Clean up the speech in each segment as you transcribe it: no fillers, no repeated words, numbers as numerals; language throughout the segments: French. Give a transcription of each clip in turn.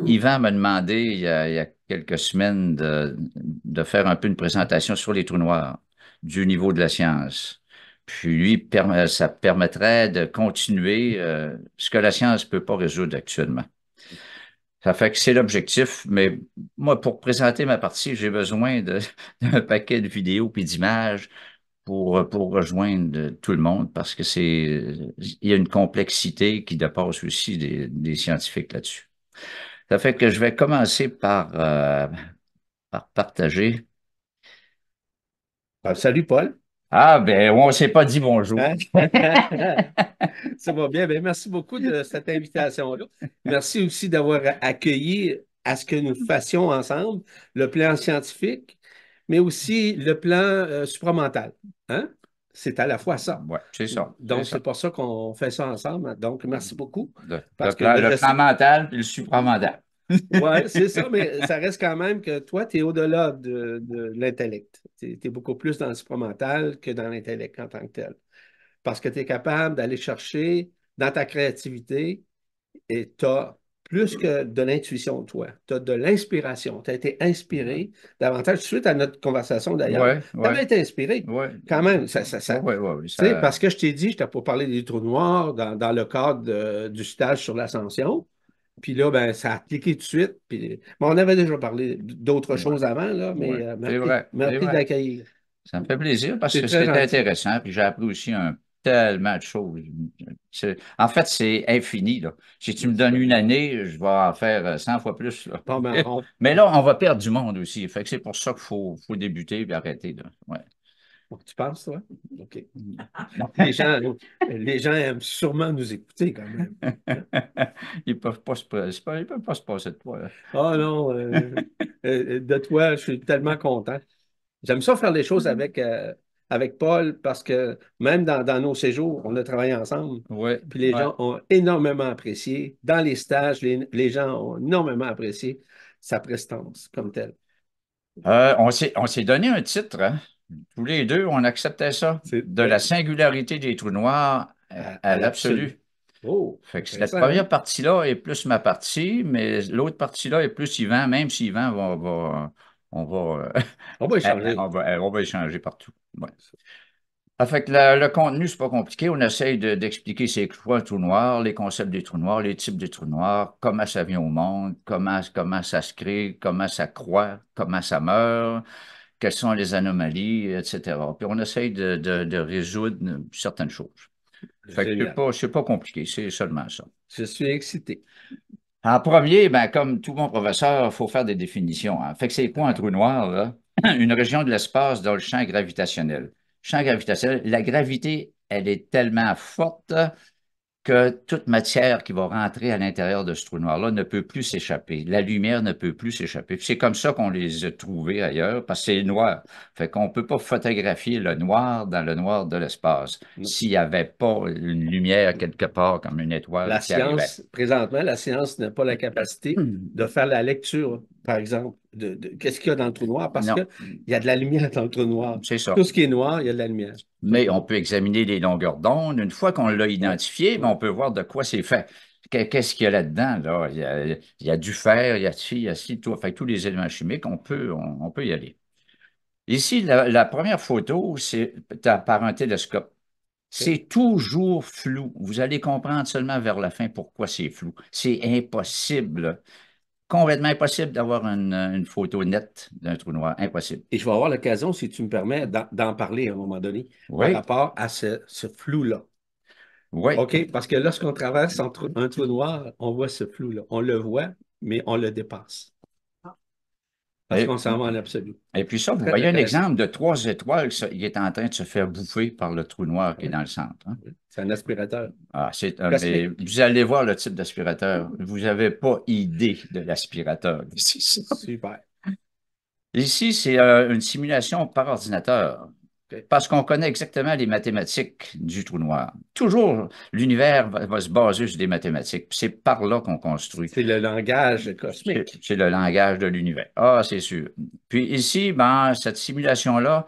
Yvan m'a demandé il y a quelques semaines de faire un peu une présentation sur les trous noirs du niveau de la science. Puis lui, ça permettrait de continuer ce que la science ne peut pas résoudre actuellement. Ça fait que c'est l'objectif, mais moi, pour présenter ma partie, j'ai besoin d'un paquet de vidéos puis d'images pour rejoindre tout le monde parce que il y a une complexité qui dépasse aussi des scientifiques là-dessus. Ça fait que je vais commencer par partager. Salut Paul. Ah, ben, on ne s'est pas dit bonjour. Hein? Ça va bien. Ben, merci beaucoup de cette invitation-là. Merci aussi d'avoir accueilli à ce que nous fassions ensemble le plan scientifique, mais aussi le plan supramental. Hein? C'est à la fois ça. Ouais, c'est ça, c'est Donc, c'est ça. pour ça qu'on fait ça ensemble. Donc, merci beaucoup. Le Parce que plan, le plan mental et le supramental. ouais, c'est ça, mais ça reste quand même que toi, tu es au-delà de l'intellect. Tu es beaucoup plus dans le supramental que dans l'intellect en tant que tel. Parce que tu es capable d'aller chercher dans ta créativité et tu as plus que de l'intuition, toi. Tu as de l'inspiration. Tu as été inspiré davantage. Suite à notre conversation d'ailleurs, Ouais, tu ouais, avais été inspiré. ouais, Quand même, ouais, ouais, ouais, tu sais, ça, parce que je t'ai dit, je t'ai pas parlé des trous noirs dans le cadre du stage sur l'ascension. Puis là, ben, ça a cliqué tout de suite. Puis, bon, on avait déjà parlé d'autres ouais, choses avant, là, mais ouais, c'est vrai, c'est merci vrai. d'accueillir. Ça me fait plaisir parce C'est que très c'était gentil. intéressant, puis j'ai appris aussi tellement de choses. En fait, c'est infini, là. Si tu me donnes une année, je vais en faire 100 fois plus, là. Bon, ben, Mais là, on va perdre du monde aussi. Fait que c'est pour ça qu'il faut débuter et arrêter, là. Ouais. tu penses, toi? OK. Les gens, les gens aiment sûrement nous écouter quand même. Hein? Ils peuvent pas ils peuvent pas se passer de toi, là. Ah non, de toi, je suis tellement content. J'aime ça faire les choses avec Paul parce que même dans nos séjours, on a travaillé ensemble. Ouais, Puis les ouais. gens ont énormément apprécié. Dans les stages, les gens ont énormément apprécié sa prestance comme telle. On s'est donné un titre, hein. Tous les deux, on acceptait ça. C'est De la singularité des trous noirs à à l'absolu. l'absolu. Oh, Fait que intéressant, cette hein? première partie-là est plus ma partie, mais l'autre partie-là est plus Yvan, même si Yvan on va, On va échanger. on va échanger partout. Ouais. Fait que le contenu, c'est pas compliqué. On essaye d'expliquer c'est quoi un trou noir, les concepts des trous noirs, les types des trous noirs, comment ça vient au monde, comment ça se crée, comment ça croît, comment ça meurt, quelles sont les anomalies, etc. Puis on essaye de résoudre certaines choses. Fait que Génial. c'est pas compliqué, c'est seulement ça. Je suis excité. En premier, ben, comme tout bon professeur, il faut faire des définitions, hein. Fait que c'est quoi un trou noir, là? Une région de l'espace dans le champ gravitationnel. Champ gravitationnel, la gravité, elle est tellement forte que toute matière qui va rentrer à l'intérieur de ce trou noir-là ne peut plus s'échapper. La lumière ne peut plus s'échapper. Puis c'est comme ça qu'on les a trouvés ailleurs, parce que c'est noir. Fait qu'on ne peut pas photographier le noir dans le noir de l'espace s'il n'y avait pas une lumière quelque part comme une étoile La qui arrivait. science, présentement, la science n'a pas la capacité de faire la lecture, par exemple, de qu'est-ce qu'il y a dans le trou noir, parce Non, qu'il y a de la lumière dans le trou noir. c'est ça. Tout ce qui est noir, il y a de la lumière. Tout le Mais on temps. peut examiner les longueurs d'onde. Une fois qu'on l'a Ouais, identifié, ben, ouais. on peut voir de quoi c'est fait. Qu'est-ce qu'il y a là-dedans, là? Il y a du fer, il y a ci, il y a ci, tout. Fait que tous les éléments chimiques, on peut y aller. Ici, la première photo, c'est par un télescope. OK. C'est toujours flou. Vous allez comprendre seulement vers la fin pourquoi c'est flou. C'est impossible, complètement impossible d'avoir une photo nette d'un trou noir. Impossible. Et je vais avoir l'occasion, si tu me permets, d'en parler à un moment donné par Oui, rapport à ce flou-là. oui. OK? Parce que lorsqu'on traverse un trou noir, on voit ce flou-là. On le voit, mais on le dépasse parce Et, qu'on s'en va en absolu. et puis ça, vous Très voyez un intéressant. exemple de trois étoiles qui est en train de se faire bouffer par le trou noir qui est Oui, dans le centre, hein. oui. C'est un aspirateur Ah, mais cosmique. vous allez voir le type d'aspirateur. Vous n'avez pas idée de l'aspirateur. C'est ça. Super. Ici, c'est une simulation par ordinateur, OK. parce qu'on connaît exactement les mathématiques du trou noir. Toujours, l'univers va se baser sur des mathématiques. C'est par là qu'on construit. C'est le langage cosmique. C'est le langage de l'univers. Ah, c'est sûr. Puis ici, ben, cette simulation-là,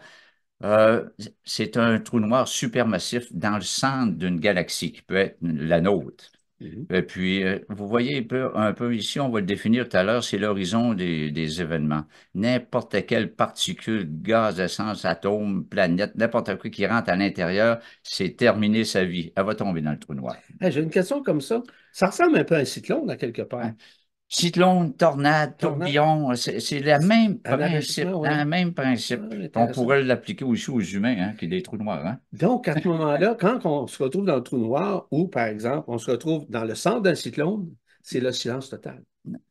euh, c'est un trou noir supermassif dans le centre d'une galaxie qui peut être la nôtre. Mhm. Et puis, vous voyez un peu ici, on va le définir tout à l'heure, c'est l'horizon des événements. N'importe quelle particule, gaz, essence, atome, planète, n'importe quoi qui rentre à l'intérieur, c'est terminé sa vie. Elle va tomber dans le trou noir. Hey, j'ai une question comme ça. Ça ressemble un peu à un cyclone, à quelque part. Hein? Cyclone, tornade, Tornade, tourbillon, c'est le même principe, analogiquement, le oui. même Ah, principe. On intéressant. pourrait l'appliquer aussi aux humains, hein, qui est des trous noirs, hein. Donc, à ce moment-là, quand on se retrouve dans le trou noir ou, par exemple, on se retrouve dans le centre d'un cyclone, c'est le silence total.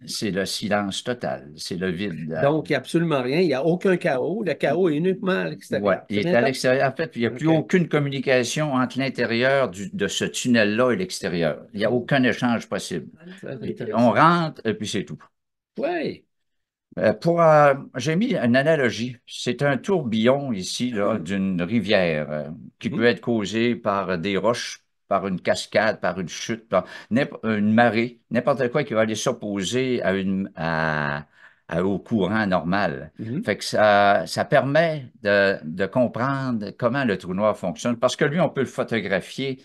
C'est le silence total, c'est le vide. Donc, il n'y a absolument rien, il n'y a aucun chaos. Le chaos est uniquement à Ouais, l'extérieur. il C'est est bien à ça? l'extérieur. En fait, il n'y a plus OK. aucune communication entre l'intérieur de ce tunnel-là et l'extérieur. Il n'y a Oh, aucun échange possible. très On intéressant. rentre et puis c'est tout. Oui. J'ai mis une analogie. C'est un tourbillon ici là, d'une rivière qui peut Mhm. être causé par des roches, par une cascade, par une chute, par une marée, n'importe quoi qui va aller s'opposer au courant normal. Mhm. Fait que ça permet de comprendre comment le trou noir fonctionne parce que lui, on peut le photographier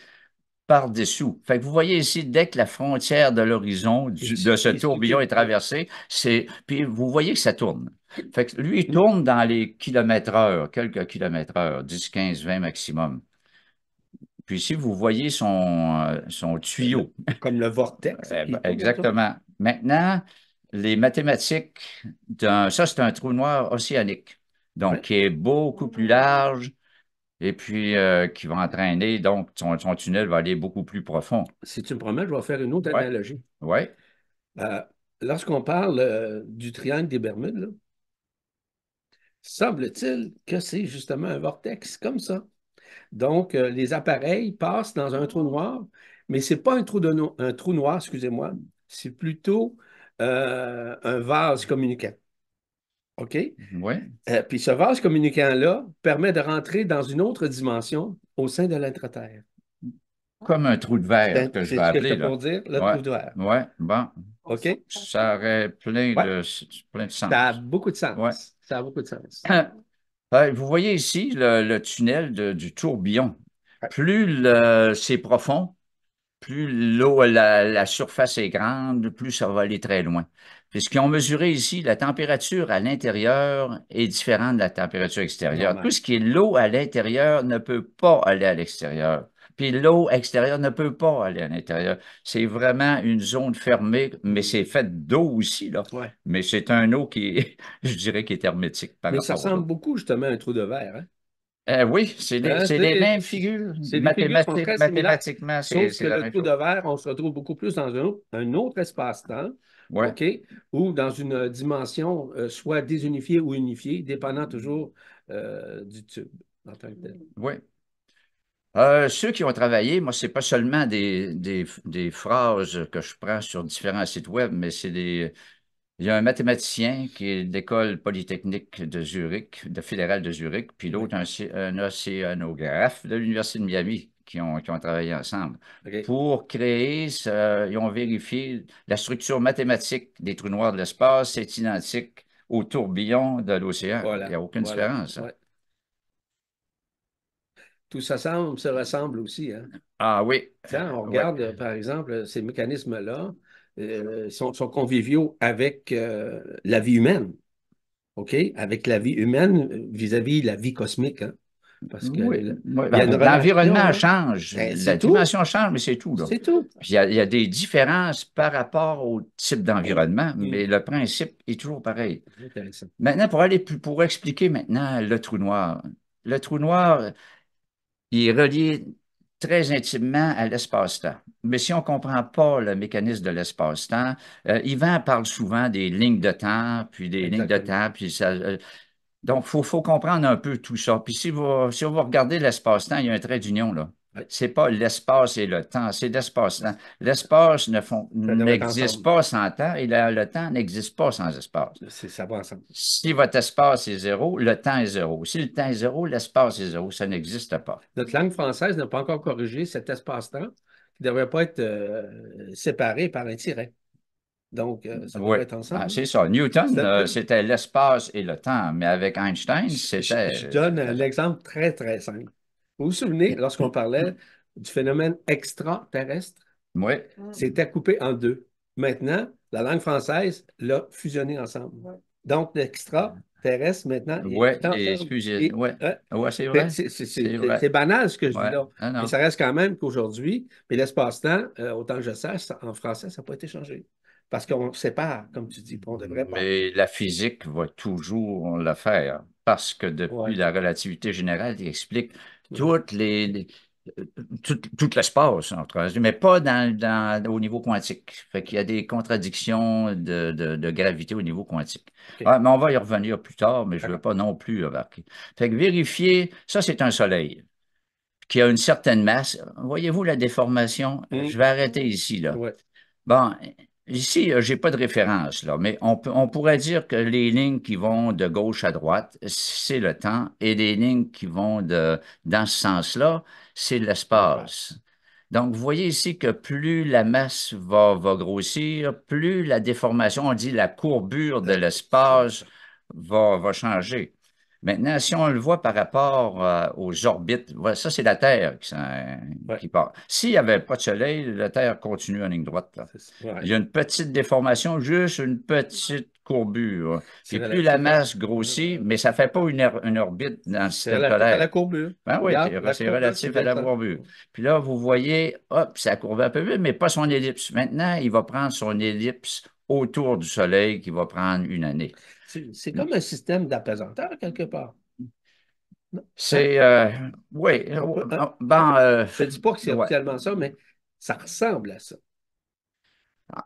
par-dessous. Fait que vous voyez ici, dès que la frontière de l'horizon de ce Il suffit tourbillon est de- traversée, puis vous voyez que ça tourne. Fait que lui, il tourne dans les kilomètres heure, quelques kilomètres heure, 10, 15, 20 maximum. Puis ici, vous voyez son le- tuyau. comme le vortex Eh ben, qui tourne autour. exactement. Maintenant, les mathématiques ça, c'est un trou noir océanique. Donc, Oui. qui est beaucoup plus large et puis qui va entraîner, donc, son tunnel va aller beaucoup plus profond. Si tu me promets, je vais faire une autre Ouais, analogie. ouais. Euh, Lorsqu'on parle du triangle des Bermudes, là, semble-t-il que c'est justement un vortex comme ça. Donc, les appareils passent dans un trou noir, mais ce n'est pas un trou noir, excusez-moi, c'est plutôt un vase communicant. OK? Oui, Puis ce vase communicant-là permet de rentrer dans une autre dimension au sein de l'intraterre. comme un trou de verre que je C'est vais ce que appeler, j'étais là. pour dire, le Ouais, trou de verre. ouais, bon. OK? Ça aurait Ouais, plein de ça a sens. beaucoup de Ouais. sens. Ça a beaucoup de sens. Vous voyez ici le tunnel du tourbillon. Ouais. Plus c'est profond, plus la surface est grande, plus ça va aller très loin. Puisqu'ils ont mesuré ici, la température à l'intérieur est différente de la température extérieure. Tout Normal. ce qui est l'eau à l'intérieur ne peut pas aller à l'extérieur. Puis l'eau extérieure ne peut pas aller à l'intérieur. C'est vraiment une zone fermée, mais c'est fait d'eau aussi, là. Ouais. Mais c'est un eau qui est, je dirais, qui est hermétique par Mais ça rapport à ressemble l'eau. beaucoup justement à un trou de verre, hein? Oui, Hein, c'est les mêmes figures. c'est des figures qui sont très similaires, Mathématiquement, sauf que c'est la le même trou de chose. verre, on se retrouve beaucoup plus dans un autre espace-temps, Ouais, OK? Ou dans une dimension soit désunifiée ou unifiée, dépendant toujours du tube en tant que tel. ouais. Ceux qui ont travaillé, moi, c'est pas seulement des phrases que je prends sur différents sites web, mais il y a un mathématicien qui est de l'École polytechnique de Zurich, de fédérale de Zurich, puis Oui. l'autre, un océanographe de l'Université de Miami qui ont travaillé ensemble OK. pour créer ils ont vérifié la structure mathématique des trous noirs de l'espace, c'est identique au tourbillon de l'océan. Il n'y Voilà. a aucune Voilà. différence, hein. Ouais. Tout ça se ressemble aussi, hein? Ah oui, Tiens, on ouais. regarde, par exemple, ces mécanismes-là sont conviviaux avec la vie humaine. OK? Avec la vie humaine vis-à-vis la vie cosmique, hein? Parce que Oui, oui. il y a Ben, une relation, l'environnement hein? change, Ben, la c'est tout. dimension change, mais c'est tout, là. C'est tout. Puis il y a des différences par rapport au type d'environnement, mais le principe est toujours pareil. Intéressant. Maintenant, pour expliquer maintenant le trou noir. Le trou noir, il est relié très intimement à l'espace-temps. Mais si on ne comprend pas le mécanisme de l'espace-temps, Yvan parle souvent des lignes de temps, puis des lignes de Exactement. temps, puis ça, donc, faut comprendre un peu tout ça. Puis si vous regardez l'espace-temps, il y a un trait d'union, là. Ouais. C'est pas l'espace et le temps, c'est l'espace-temps. L'espace Ça devrait être n'existe ensemble. pas sans temps et le temps n'existe pas sans espace. Ça va ensemble. Si votre espace est zéro, le temps est zéro. Si le temps est zéro, l'espace est zéro. Ça n'existe pas. Notre langue française n'a pas encore corrigé cet espace-temps qui ne devrait pas être séparé par un tiret. Donc, ça Oui, devrait être ah, ensemble. c'est ça. Newton, C'est- c'était l'espace et le temps, mais avec Einstein, Je donne un exemple très, très simple. Vous vous souvenez, lorsqu'on parlait du phénomène extraterrestre? Oui, C'était coupé en deux. Maintenant, la langue française l'a fusionné ensemble. Donc, l'extraterrestre, maintenant, oui, est les enfermé. fusées. Et, Oui, ouais, c'est vrai. C'est vrai. c'est banal ce que je dis Ouais. là, Ah mais non. ça reste quand même qu'aujourd'hui, mais l'espace-temps, autant que je sache, en français, ça n'a pas été changé. Parce qu'on sépare, comme tu dis, puis on ne devrait pas. Mais la physique va toujours le faire parce que depuis Ouais, la relativité générale, il explique ouais, toutes euh, tout l'espace, mais pas au niveau quantique. Fait qu'il y a des contradictions de gravité au niveau quantique. OK, Ouais, mais on va y revenir plus tard, mais je ne veux d'accord. pas non plus embarquer. Fait que vérifier, ça c'est un soleil qui a une certaine masse. Voyez-vous la déformation? Je vais arrêter ici, là. Ouais, Bon, ici, j'ai pas de référence, là, mais on pourrait dire que les lignes qui vont de gauche à droite, c'est le temps, et les lignes qui vont dans ce sens-là, c'est l'espace. l'espace. Donc, vous voyez ici que plus la masse va grossir, plus la déformation, on dit la courbure de l'espace va changer. Maintenant, si on le voit par rapport aux orbites, voilà, ça, c'est la Terre Ouais, qui part. S'il n'y avait pas de Soleil, la Terre continue en ligne droite, là. Il ouais. y a une petite déformation, juste une petite courbure. C'est Puis plus la relatif masse grossit, mais ça ne fait pas une orbite dans le c'est système relatif à solaire. la courbure. Ben oui, Regarde, la c'est courbure, c'est relatif à bien la ça. courbure. Puis là, vous voyez, hop, ça courbe un peu vite, mais pas son ellipse. Maintenant, il va prendre son ellipse autour du Soleil qui va prendre une année. C'est comme un système d'apesanteur quelque part. Non? Hein? C'est, oui, On peut, hein? ben, Je ne dis pas que c'est ouais. officiellement ça, mais ça ressemble à ça.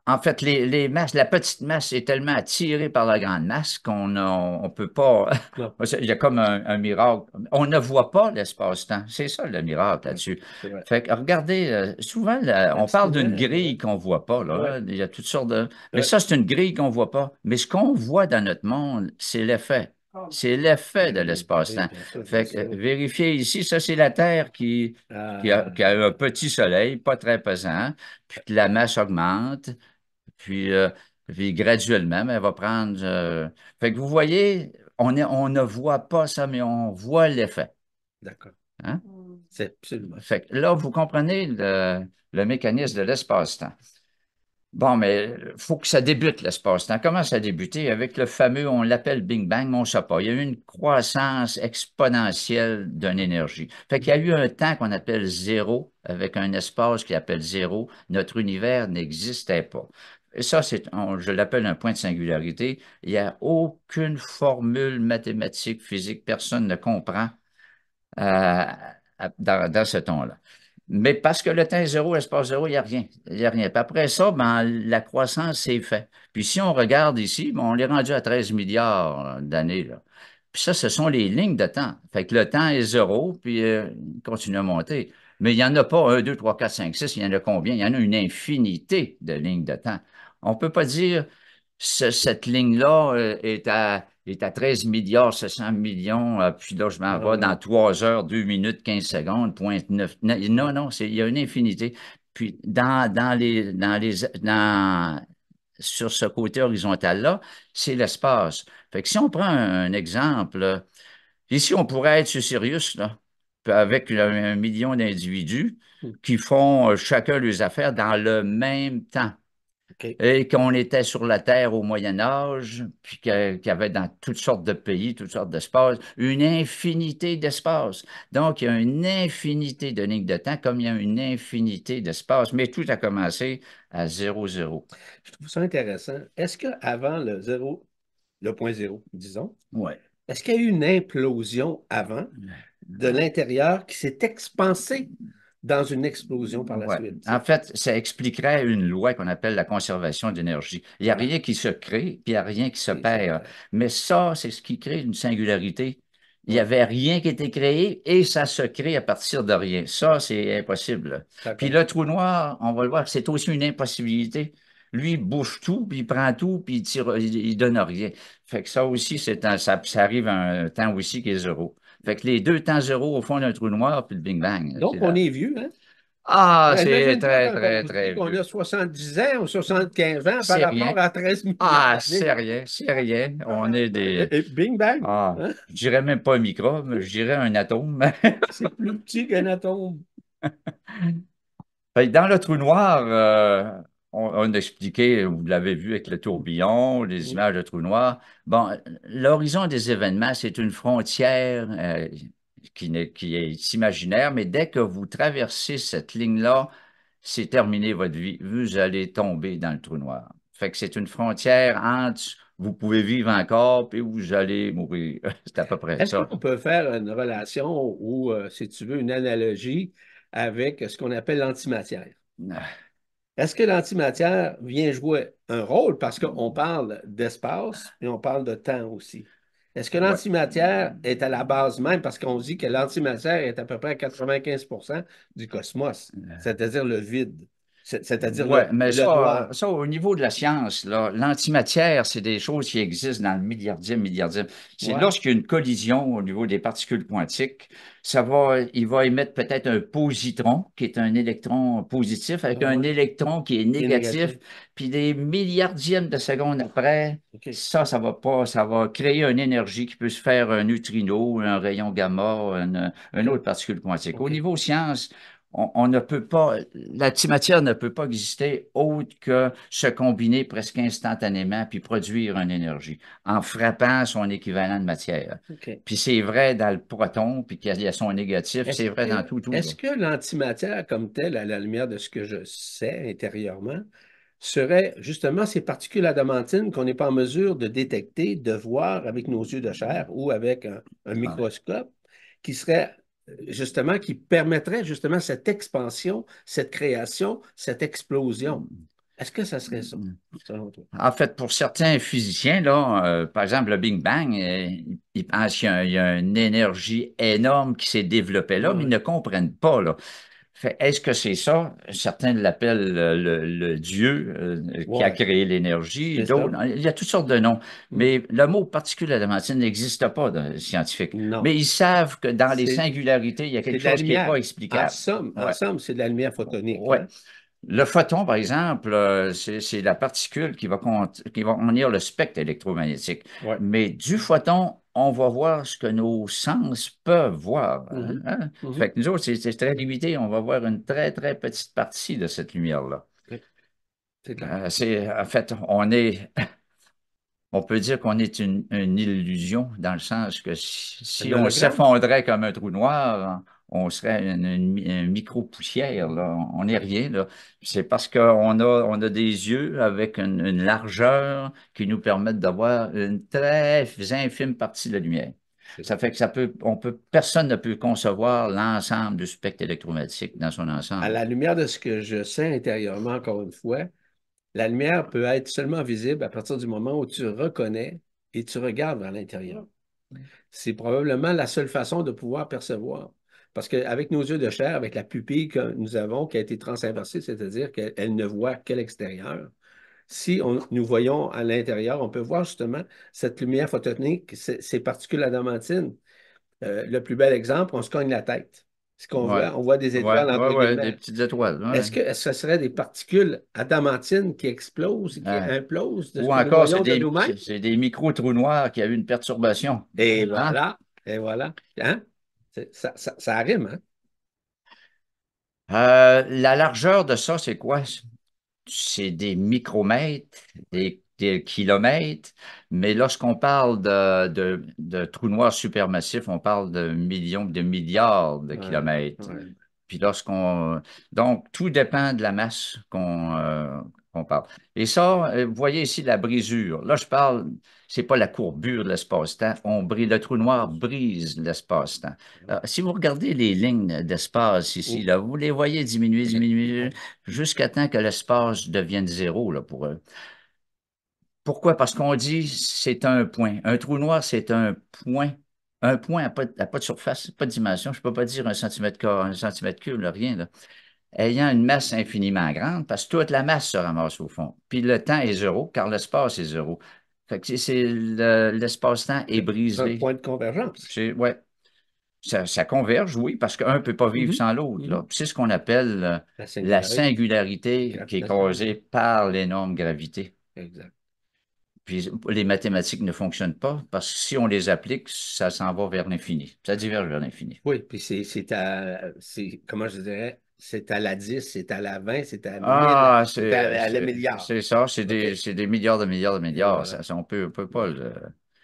En fait, les masses, la petite masse est tellement attirée par la grande masse on peut pas. Non, Il y a comme un miracle. On ne voit pas l'espace-temps. C'est ça le miracle ouais, là-dessus. c'est vrai. Fait que regardez, souvent, La on petite parle d'une lumière, grille qu'on voit pas, ouais, là. Il y a toutes sortes de. Mais ouais. ça, c'est une grille qu'on voit pas. Mais ce qu'on voit dans notre monde, c'est l'effet. C'est l'effet de Ben oui, l'espace-temps. bien sûr, bien Fait que sûr. vérifiez ici, ça, c'est la Terre qui a un petit soleil, pas très pesant, puis que la masse augmente. Puis, puis graduellement, ben, elle va prendre. Fait que vous voyez, on ne voit pas ça, mais on voit l'effet. D'accord. Hein? C'est absolument ça. Fait que là, vous comprenez le mécanisme de l'espace-temps. Bon, mais il faut que ça débute, l'espace-temps. Comment ça a débuté? Avec le fameux, on l'appelle Big Bang, mais on ne sait pas. Il y a eu une croissance exponentielle d'une énergie. Fait qu'il y a eu un temps qu'on appelle zéro, avec un espace qui appelle zéro. Notre univers n'existait pas. Et ça, je l'appelle un point de singularité. Il n'y a aucune formule mathématique, physique, personne ne comprend dans ce ton-là. Mais parce que le temps est zéro, l'espace zéro, il n'y a rien. Il n'y a rien. Puis après ça, ben, la croissance, c'est fait. Puis si on regarde ici, ben, on est rendu à 13 milliards d'années, là. Puis ça, ce sont les lignes de temps. Fait que le temps est zéro, puis il continue à monter. Mais il n'y en a pas un, deux, trois, quatre, cinq, six. Il y en a combien? Il y en a une infinité de lignes de temps. On ne peut pas dire cette ligne-là est à 13 milliards 700 millions, puis là, je m'en Non, vais dans non. 3 heures, 2 minutes, 15 secondes, point 9. Non, non, non, il y a une infinité. Puis sur ce côté horizontal-là, c'est l'espace. Fait que si on prend un exemple, là, ici, on pourrait être sur Sirius, là, avec un million d'individus qui font chacun leurs affaires dans le même temps OK. et qu'on était sur la Terre au Moyen Âge, puis qu'il y avait dans toutes sortes de pays, toutes sortes d'espaces, une infinité d'espaces. Donc, il y a une infinité de lignes de temps, comme il y a une infinité d'espaces, mais tout a commencé à 0, 0. Je trouve ça intéressant. Est-ce qu'avant le zéro, le point zéro, disons, Ouais. est-ce qu'il y a eu une implosion avant de l'intérieur qui s'est expansée dans une explosion par la Ouais. suite? En fait, ça expliquerait une loi qu'on appelle la conservation d'énergie. Il n'y a Voilà. rien qui se crée, puis il n'y a rien qui se Et ça perd. perd. Mais ça, c'est ce qui crée une singularité. Il n'y Ouais, avait rien qui était créé et ça se crée à partir de rien. Ça, c'est impossible. Puis d'accord. le trou noir, on va le voir, c'est aussi une impossibilité. Lui, il bouge tout, puis il prend tout, puis il donne rien. Fait que ça aussi, ça arrive à un temps aussi qui est zéro. Fait que les deux temps zéro au fond d'un trou noir, puis le Big Bang. Donc, on est vieux, hein? Ah, Ben, c'est imagine-toi très, quand on très, vous dit très qu'on a vieux. 70 ans ou 75 ans par C'est rapport rien. à 13 milliards Ah, d'années. c'est rien, c'est rien. On est des. Et bing bang, Ah, hein? je dirais même pas un microbe, je dirais un atome. C'est plus petit qu'un atome. Fait que dans le trou noir, on a expliqué, vous l'avez vu avec le tourbillon, les Mhm. images de trou noir. Bon, l'horizon des événements, c'est une frontière qui est imaginaire, mais dès que vous traversez cette ligne-là, c'est terminé votre vie. Vous allez tomber dans le trou noir. Fait que c'est une frontière entre vous pouvez vivre encore, puis vous allez mourir. C'est à peu près Est-ce ça. qu'on peut faire une relation ou, si tu veux, une analogie avec ce qu'on appelle l'antimatière? Est-ce que l'antimatière vient jouer un rôle parce qu'on parle d'espace et on parle de temps aussi? Est-ce que Ouais. l'antimatière est à la base même parce qu'on dit que l'antimatière est à peu près à 95% du cosmos, c'est-à-dire le vide, c'est-à-dire Ouais, mais le noir. ça, au niveau de la science, là, l'antimatière, c'est des choses qui existent dans le milliardième. C'est Ouais, lorsqu'il y a une collision au niveau des particules quantiques, il va émettre peut-être un positron, qui est un électron positif, avec un ouais, électron qui est il est négatif, négatif. puis des milliardièmes de secondes après, OK, ça va pas, ça va créer une énergie qui peut se faire un neutrino, un rayon gamma, une OK, autre particule quantique. Au OK, niveau science, on ne peut pas, l'antimatière ne peut pas exister autre que se combiner presque instantanément puis produire une énergie en frappant son équivalent de matière. OK. Puis c'est vrai dans le proton, puis qu'il y a son négatif, Est-ce c'est vrai dans que, tout, là. est-ce que l'antimatière comme telle, à la lumière de ce que je sais intérieurement, serait justement ces particules adamantines qu'on n'est pas en mesure de détecter, de voir avec nos yeux de chair ou avec un Ah. microscope, qui serait justement, qui permettrait justement cette expansion, cette création, cette explosion. Est-ce que ça serait ça, selon toi? En fait, pour certains physiciens, là, par exemple, le Big Bang, ils pensent il y a une énergie énorme qui s'est développée là, mais ils Oui, ne comprennent pas, là. Est-ce que c'est ça? Certains l'appellent le Dieu qui a ouais, créé l'énergie, c'est ça. d'autres, il y a toutes sortes de noms. Hmm. Mais le mot particule adamantine n'existe pas dans les scientifiques. Non. Mais ils savent que dans les C'est singularités, il y a c'est quelque de la chose qui n'est pas lumière. explicable. En Ouais. somme, c'est de la lumière photonique, Ouais. hein? Le photon, par exemple, c'est la particule qui va contenir le spectre électromagnétique. Ouais. Mais du photon, on va voir ce que nos sens peuvent voir. Mhm. Hein? Mhm. Fait que nous autres, c'est très limité. On va voir une très petite partie de cette lumière-là. Oui, c'est clair. En fait, on peut dire qu'on est une illusion dans le sens que Un si on hologramme? s'effondrait comme un trou noir, on serait une micro-poussière, là. On n'est rien, là. C'est parce on a des yeux avec une largeur qui nous permettent d'avoir une très infime partie de la lumière. C'est Ça ça. fait que personne ne peut concevoir l'ensemble du spectre électromagnétique dans son À ensemble. la lumière de ce que je sais intérieurement, encore une fois, la lumière peut être seulement visible à partir du moment où tu reconnais et tu regardes vers l'intérieur. C'est probablement la seule façon de pouvoir percevoir. Parce qu'avec nos yeux de chair, avec la pupille que nous avons qui a été transinversée, c'est-à-dire qu'elle ne voit que l'extérieur, si nous voyons à l'intérieur, on peut voir justement cette lumière photonique, ces particules adamantines. Le plus bel exemple, on se cogne la tête. Ce qu'on Ouais. voit, on voit des étoiles entre Des guillemets. petites étoiles. Ouais. Est-ce que ce serait des particules adamantines qui explosent, qui Ouais. implosent de ce Ou que nous encore, voyons de nous-mêmes? c'est des micro-trous noirs qui ont eu une perturbation. Et Hein? voilà, et voilà. Hein? Ça rime, hein? La largeur de ça, c'est quoi? C'est des micromètres, des kilomètres, mais lorsqu'on parle de trous noirs supermassifs, on parle de millions, de milliards de Ouais, kilomètres. ouais. Puis donc, tout dépend de la masse qu'on parle. Et ça, vous voyez ici la brisure. Là, je parle, c'est pas la courbure de l'espace-temps. Le trou noir brise l'espace-temps. Si vous regardez les lignes d'espace ici, Oh, là, vous les voyez diminuer, jusqu'à temps que l'espace devienne zéro, là, pour eux. Pourquoi? Parce qu'on dit c'est un point. Un trou noir, c'est un point. Un point n'a pas de surface, pas de dimension. Je ne peux pas dire un centimètre carré, un centimètre cube, là, rien, là. Ayant une masse infiniment grande, parce que toute la masse se ramasse au fond. Puis le temps est zéro, car l'espace est zéro. Fait que l'espace-temps est c'est un brisé. point de convergence. Ouais, ça converge, oui, parce qu'un ne peut pas vivre Mhm, sans l'autre, mhm. là. C'est ce qu'on appelle La la singularité singularité qui est gravitationnelle. causée par l'énorme gravité. Exact. Puis les mathématiques ne fonctionnent pas parce que si on les applique, ça s'en va vers l'infini. Ça diverge vers l'infini. Oui, puis comment je dirais, c'est à la 10, c'est à la 20, c'est à la 1000, Ah, c'est à la milliard. c'est ça, OK. c'est des milliards de milliards de Et milliards. voilà. On peut pas Voilà. le...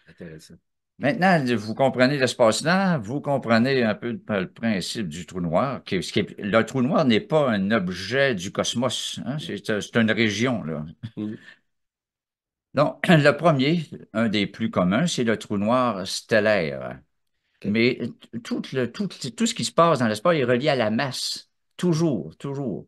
Intéressant. Maintenant, vous comprenez l'espace-temps, vous comprenez un peu le principe du trou noir. Le trou noir n'est pas un objet du cosmos, hein, c'est une région, là. Mhm. Donc, le premier, un des plus communs, c'est le trou noir stellaire. OK. Mais tout ce qui se passe dans l'espace est relié à la masse. Toujours, toujours.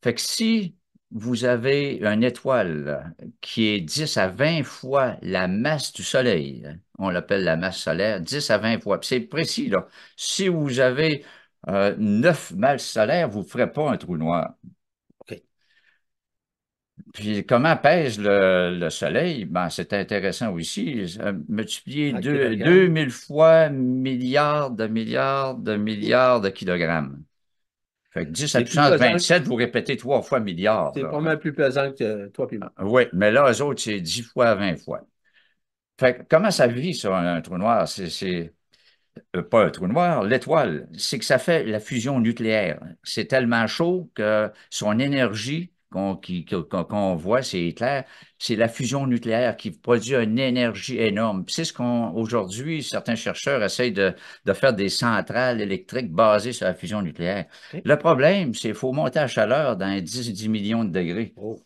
Fait que si vous avez une étoile qui est 10 à 20 fois la masse du Soleil, on l'appelle la masse solaire, 10 à 20 fois, puis c'est précis, là. Si vous avez 9 masses solaires, vous ne ferez pas un trou noir. OK. Puis comment pèse le Soleil? Ben, c'est intéressant aussi. Multiplier En 2 kilogrammes. 000 fois milliards de milliards de milliards de kilogrammes. Fait que 10 à C'est plus puissance pesant, 27, vous répétez 3 fois milliards, c'est là. pas mal plus pesant que toi et moi. Oui, mais là, eux autres, c'est 10 fois, 20 fois. Fait que comment ça vit sur un trou noir? Pas un trou noir, l'étoile. C'est que ça fait la fusion nucléaire. C'est tellement chaud que son énergie qu'on voit, c'est clair, c'est la fusion nucléaire qui produit une énergie énorme. Puis c'est ce aujourd'hui, certains chercheurs essayent de faire des centrales électriques basées sur la fusion nucléaire. OK? Le problème, c'est qu'il faut monter à chaleur dans 10 millions de degrés. Oh.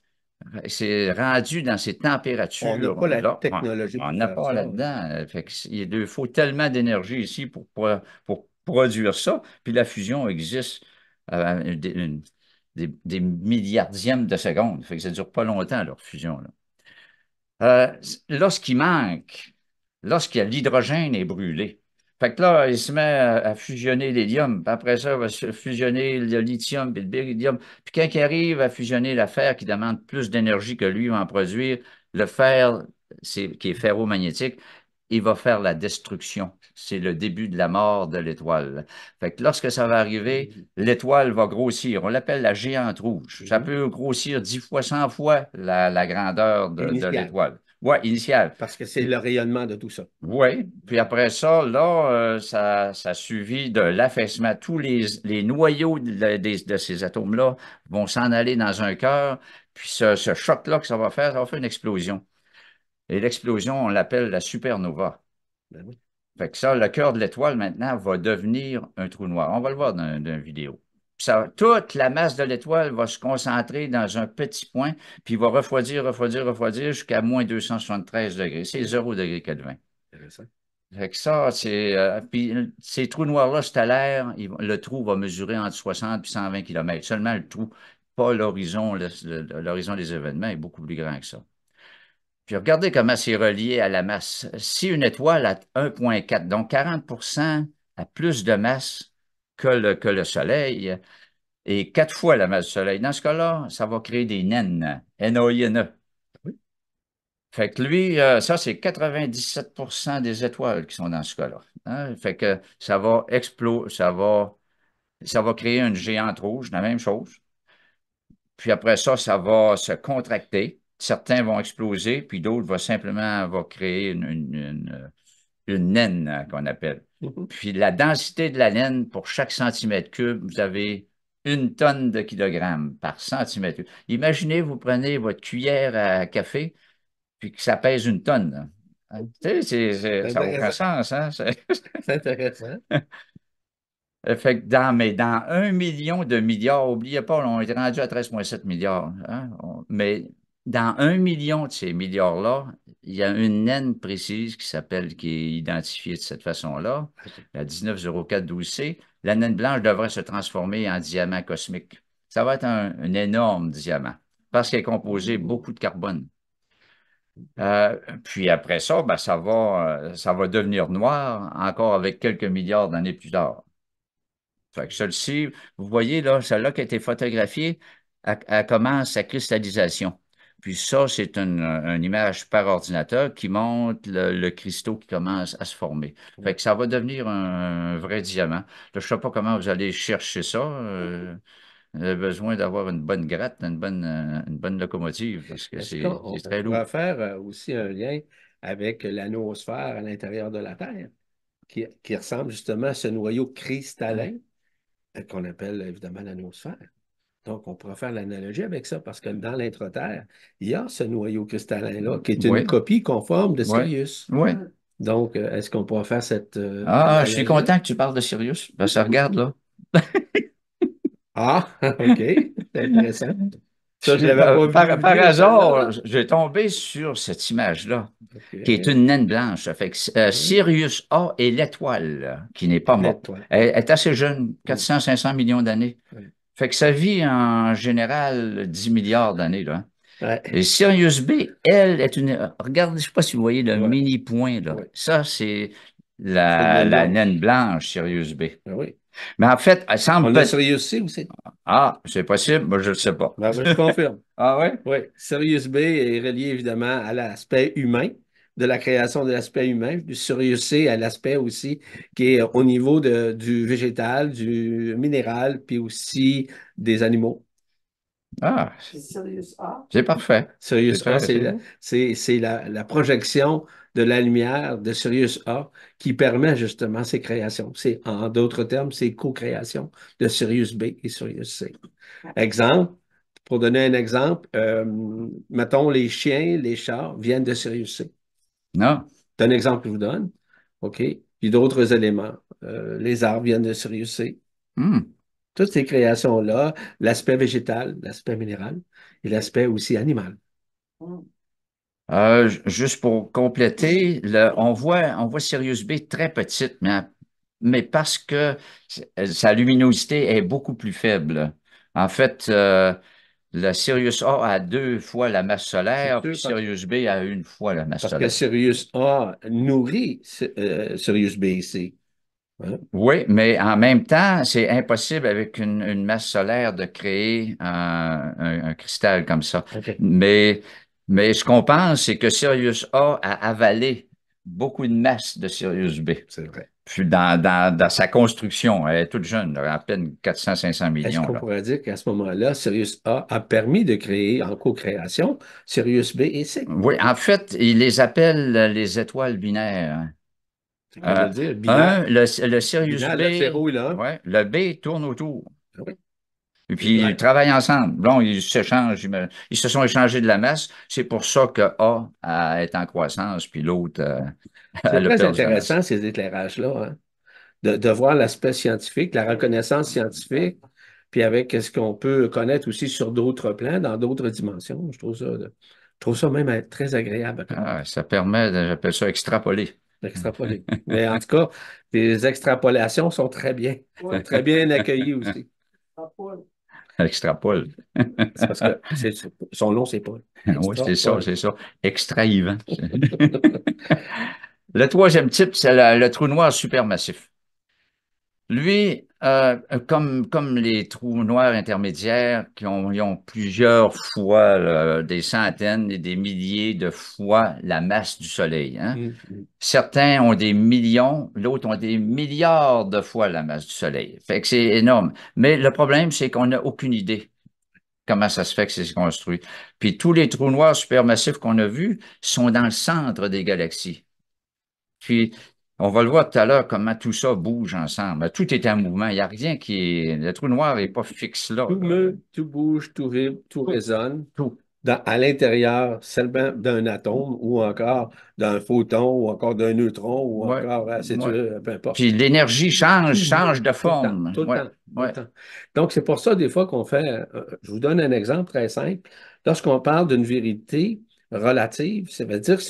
C'est rendu dans ces On n'a pas la températures-là. technologie On pour n'a faire pas ça. là-dedans. Fait que il faut tellement d'énergie ici pour produire ça. Puis la fusion existe des milliardièmes de secondes. Fait que ça ne dure pas longtemps, leur fusion, là. Euh, lorsqu'il manque, lorsqu'il y a l'hydrogène est brûlé, fait que là, il se met à fusionner l'hélium, puis après ça, il va se fusionner le lithium puis le béridium. Puis quand il arrive à fusionner la fer qui demande plus d'énergie que lui va en produire, le fer, qui est ferromagnétique, il va faire la destruction. C'est le début de la mort de l'étoile. Fait que lorsque ça va arriver, Mhm. l'étoile va grossir. On l'appelle la géante rouge. Ça Mhm. peut grossir 10 fois, 100 fois la grandeur de Initial. l'étoile. Ouais, initiale. Parce que c'est le Puis, rayonnement de tout ça. oui, puis après ça, là, ça suivi de l'affaissement. Tous les noyaux de ces atomes-là vont s'en aller dans un cœur, puis ce choc-là que ça va faire une explosion. Et l'explosion, on l'appelle la supernova. Ben oui. Fait que ça, le cœur de l'étoile, maintenant, va devenir un trou noir. On va le voir dans une vidéo. Puis ça, toute la masse de l'étoile va se concentrer dans un petit point, puis il va refroidir, refroidir, refroidir jusqu'à moins 273 degrés. C'est Oh, 0 degré Kelvin. intéressant. Fait que ça, puis ces trous noirs-là stellaires, le trou va mesurer entre 60 et 120 km. Seulement le trou, pas l'horizon. L'horizon des événements est beaucoup plus grand que ça. Puis regardez comment c'est relié à la masse. Si une étoile a 1,4, donc 40% a plus de masse que le Soleil, et 4 fois la masse du Soleil, dans ce cas-là, ça va créer des naines, N-A-I-N-E. Oui. Fait que lui, ça, c'est 97% des étoiles qui sont dans ce cas-là, hein. Fait que ça va exploser, ça va créer une géante rouge, la même chose. Puis après ça, ça va se contracter. Certains vont exploser, puis d'autres vont simplement va créer une naine qu'on appelle. Mhm. Puis la densité de la laine, pour chaque centimètre cube, vous avez 1 tonne de kilogrammes par centimètre cube. Imaginez, vous prenez votre cuillère à café, puis que ça pèse 1 tonne, là. Hein? Tu sais, C'est ça n'a aucun intéressant. sens, hein? C'est intéressant. Fait que mais dans 1 million de milliards, n'oubliez pas, on est rendu à 13,7 milliards, hein. Mais dans 1 million de ces milliards-là, il y a une naine précise qui est identifiée de cette façon-là, OK. la 190412C. La naine blanche devrait se transformer en diamant cosmique. Ça va être un énorme diamant parce qu'elle est composée beaucoup de carbone. Puis après ça, ben, ça va devenir noir encore avec quelques milliards d'années plus tard. Fait que celle-ci, vous voyez là, celle-là qui a été photographiée, elle commence sa cristallisation. Puis ça, c'est une image par ordinateur qui montre le cristaux qui commence à se former. Fait Oui. que ça va devenir un vrai diamant. Là, je ne sais pas comment vous allez chercher ça. Vous avez besoin d'avoir une bonne gratte, une bonne locomotive, parce que Est-ce c'est qu'on très pourrait lourd. faire aussi un lien avec la noosphère à l'intérieur de la Terre, qui ressemble justement à ce noyau cristallin? qu'on appelle évidemment la noosphère. Donc, on pourra faire l'analogie avec ça parce que dans l'intraterre, il y a ce noyau cristallin-là qui est une Oui, copie conforme de oui, Sirius. oui. Donc, est-ce qu'on pourra faire cette Ah, je suis analogie-là? content que tu parles de Sirius. Ben, ça regarde là. Ah, OK, c'est intéressant. Ça, je ne l'avais pas vu Par venir, hasard, celle-là. j'ai tombé sur cette image-là, qui est OK. une naine blanche. Ça fait que Oui. Sirius A est l'étoile qui n'est pas morte. L'étoile. Elle est assez jeune, Mm. 400-500 millions d'années. Oui. Fait que ça vit en général 10 milliards d'années, là. Et Ouais. Sirius B, elle, est une. Regardez, je ne sais pas si vous voyez le Ouais. mini point, là. Ouais. Ça, c'est C'est une naine la naine blanche. blanche, Sirius B. Ah oui. Mais en fait, elle semble On a peut-être. Sirius C aussi. Ah, c'est possible, moi, je ne le sais pas. Ben, je confirme. Ah ouais? Oui, Sirius B est relié évidemment à l'aspect humain, de la création de l'aspect humain, puis Sirius C à l'aspect aussi qui est au niveau du végétal, du minéral, puis aussi des animaux. Ah, Sirius A. c'est parfait. Sirius A, c'est C'est la, beau. c'est la projection de la lumière de Sirius A qui permet justement ces créations. C'est, en d'autres termes, c'est co-création de Sirius B et Sirius C. Exemple, pour donner un exemple, mettons les chiens, les chats viennent de Sirius C. Non? C'est un exemple que je vous donne. OK? Puis d'autres éléments. Les arbres viennent de Sirius C. Hmm. Toutes ces créations-là, l'aspect végétal, l'aspect minéral et l'aspect aussi animal. Juste pour compléter, on voit Sirius B très petite, mais parce que sa luminosité est beaucoup plus faible. En fait, la Sirius A a deux fois la masse C'est solaire, puis sûr Sirius B a une fois la masse parce que solaire. Sirius A nourrit Sirius B ici. Hein? Oui, mais en même temps, c'est impossible avec une masse solaire de créer un cristal comme ça. OK. Mais, mais ce qu'on pense, c'est que Sirius A avalé beaucoup de masse de Sirius B. C'est vrai. Puis dans sa construction, elle est toute jeune, là, à peine 400-500 Est-ce millions, qu'on là. pourrait dire qu'à ce moment-là, Sirius A permis de créer en co-création Sirius B et C? Oui, en fait, ils les appellent les étoiles binaires. C'est le cas de Euh, le dire, binaire. le Sirius Binaire, B, le 0 et le 1. ouais, le B tourne autour. Ah oui, Et c'est puis, ils clair. travaillent ensemble. Bon, ils s'échangent, ils se sont échangés de la masse. C'est pour ça que est en croissance, puis l'autre, C'est elle a très perdu sa masse. intéressant, ces éclairages-là, hein, de voir l'aspect scientifique, la reconnaissance scientifique, puis avec ce qu'on peut connaître aussi sur d'autres plans, dans d'autres dimensions. Je trouve ça même être très agréable à Ah, connaître, ça permet, j'appelle ça extrapoler. d'extrapoler. Mais en tout cas, les extrapolations sont très bien, très bien accueillies aussi. Extrapole. C'est parce que son nom, c'est pas Oui, c'est ça, extrapole. c'est ça. Extraïvant. Le troisième type, c'est le trou noir supermassif. Lui, comme les trous noirs intermédiaires ils ont plusieurs fois, des centaines et des milliers de fois la masse du Soleil, hein. Mm, mm. Certains ont des millions, l'autre ont des milliards de fois la masse du Soleil. Fait que c'est énorme. Mais le problème, c'est qu'on n'a aucune idée comment ça se fait que c'est construit. Puis tous les trous noirs supermassifs qu'on a vus sont dans le centre des galaxies. Puis, on va le voir tout à l'heure, comment tout ça bouge ensemble. Tout est en mouvement. Il n'y a rien qui est. Le trou noir n'est pas fixe là, Tout là. meut, tout bouge, tout vibre, tout Tout, résonne tout. à l'intérieur seulement d'un atome ou encore d'un photon ou encore d'un neutron ou Ouais, encore, ouais. peu importe. Puis l'énergie change, Tout change meut de tout le temps, forme. tout le Ouais, temps, tout le ouais. temps. Donc, c'est pour ça, des fois, qu'on fait, je vous donne un exemple très simple. Lorsqu'on parle d'une vérité relative, ça veut dire que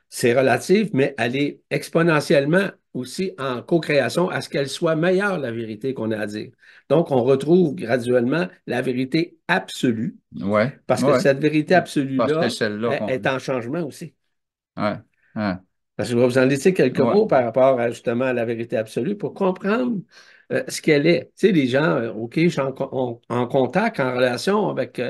c'est relative, mais elle est exponentiellement aussi en co-création à ce qu'elle soit meilleure, la vérité qu'on a à dire. Donc, on retrouve graduellement la vérité absolue, Ouais, parce que ouais. cette vérité Parce que absolue-là celle-là est qu'on. en changement aussi. Ouais, ouais, Parce que je vais vous en laisser quelques ouais, mots par rapport à, justement à la vérité absolue pour comprendre ce qu'elle est. Tu sais, les gens, OK, je suis en contact, en relation avec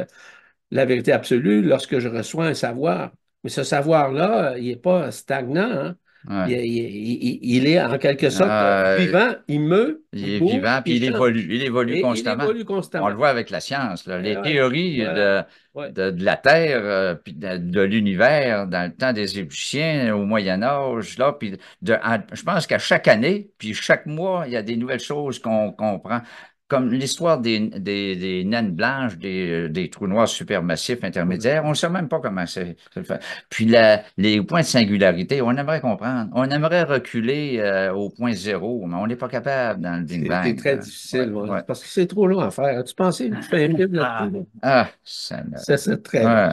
la vérité absolue lorsque je reçois un savoir. Mais ce savoir-là, il n'est pas stagnant, hein. ouais. Il est en quelque sorte Euh, vivant, il meut, Il il est bouge, vivant, puis puis il il change. évolue. Il évolue Et il constamment. évolue On le constamment. voit avec la science, là. Eh Les ouais, théories voilà. Ouais. de la Terre, puis de l'univers dans le temps des Égyptiens, au Moyen Âge, là, je pense qu'à chaque année, puis chaque mois, il y a des nouvelles choses qu'on comprend. comme l'histoire des naines blanches, des trous noirs supermassifs intermédiaires, on ne sait même pas comment c'est fait. Puis les points de singularité, on aimerait comprendre. On aimerait reculer au point zéro, mais on n'est pas capable dans le Big C'était Bang. très Ouais, difficile, ouais, ouais. parce que c'est trop long à faire. As-tu pensé que tu fais un film là-dessus, Ah, là? ça me... Ça, c'est très long. Ouais.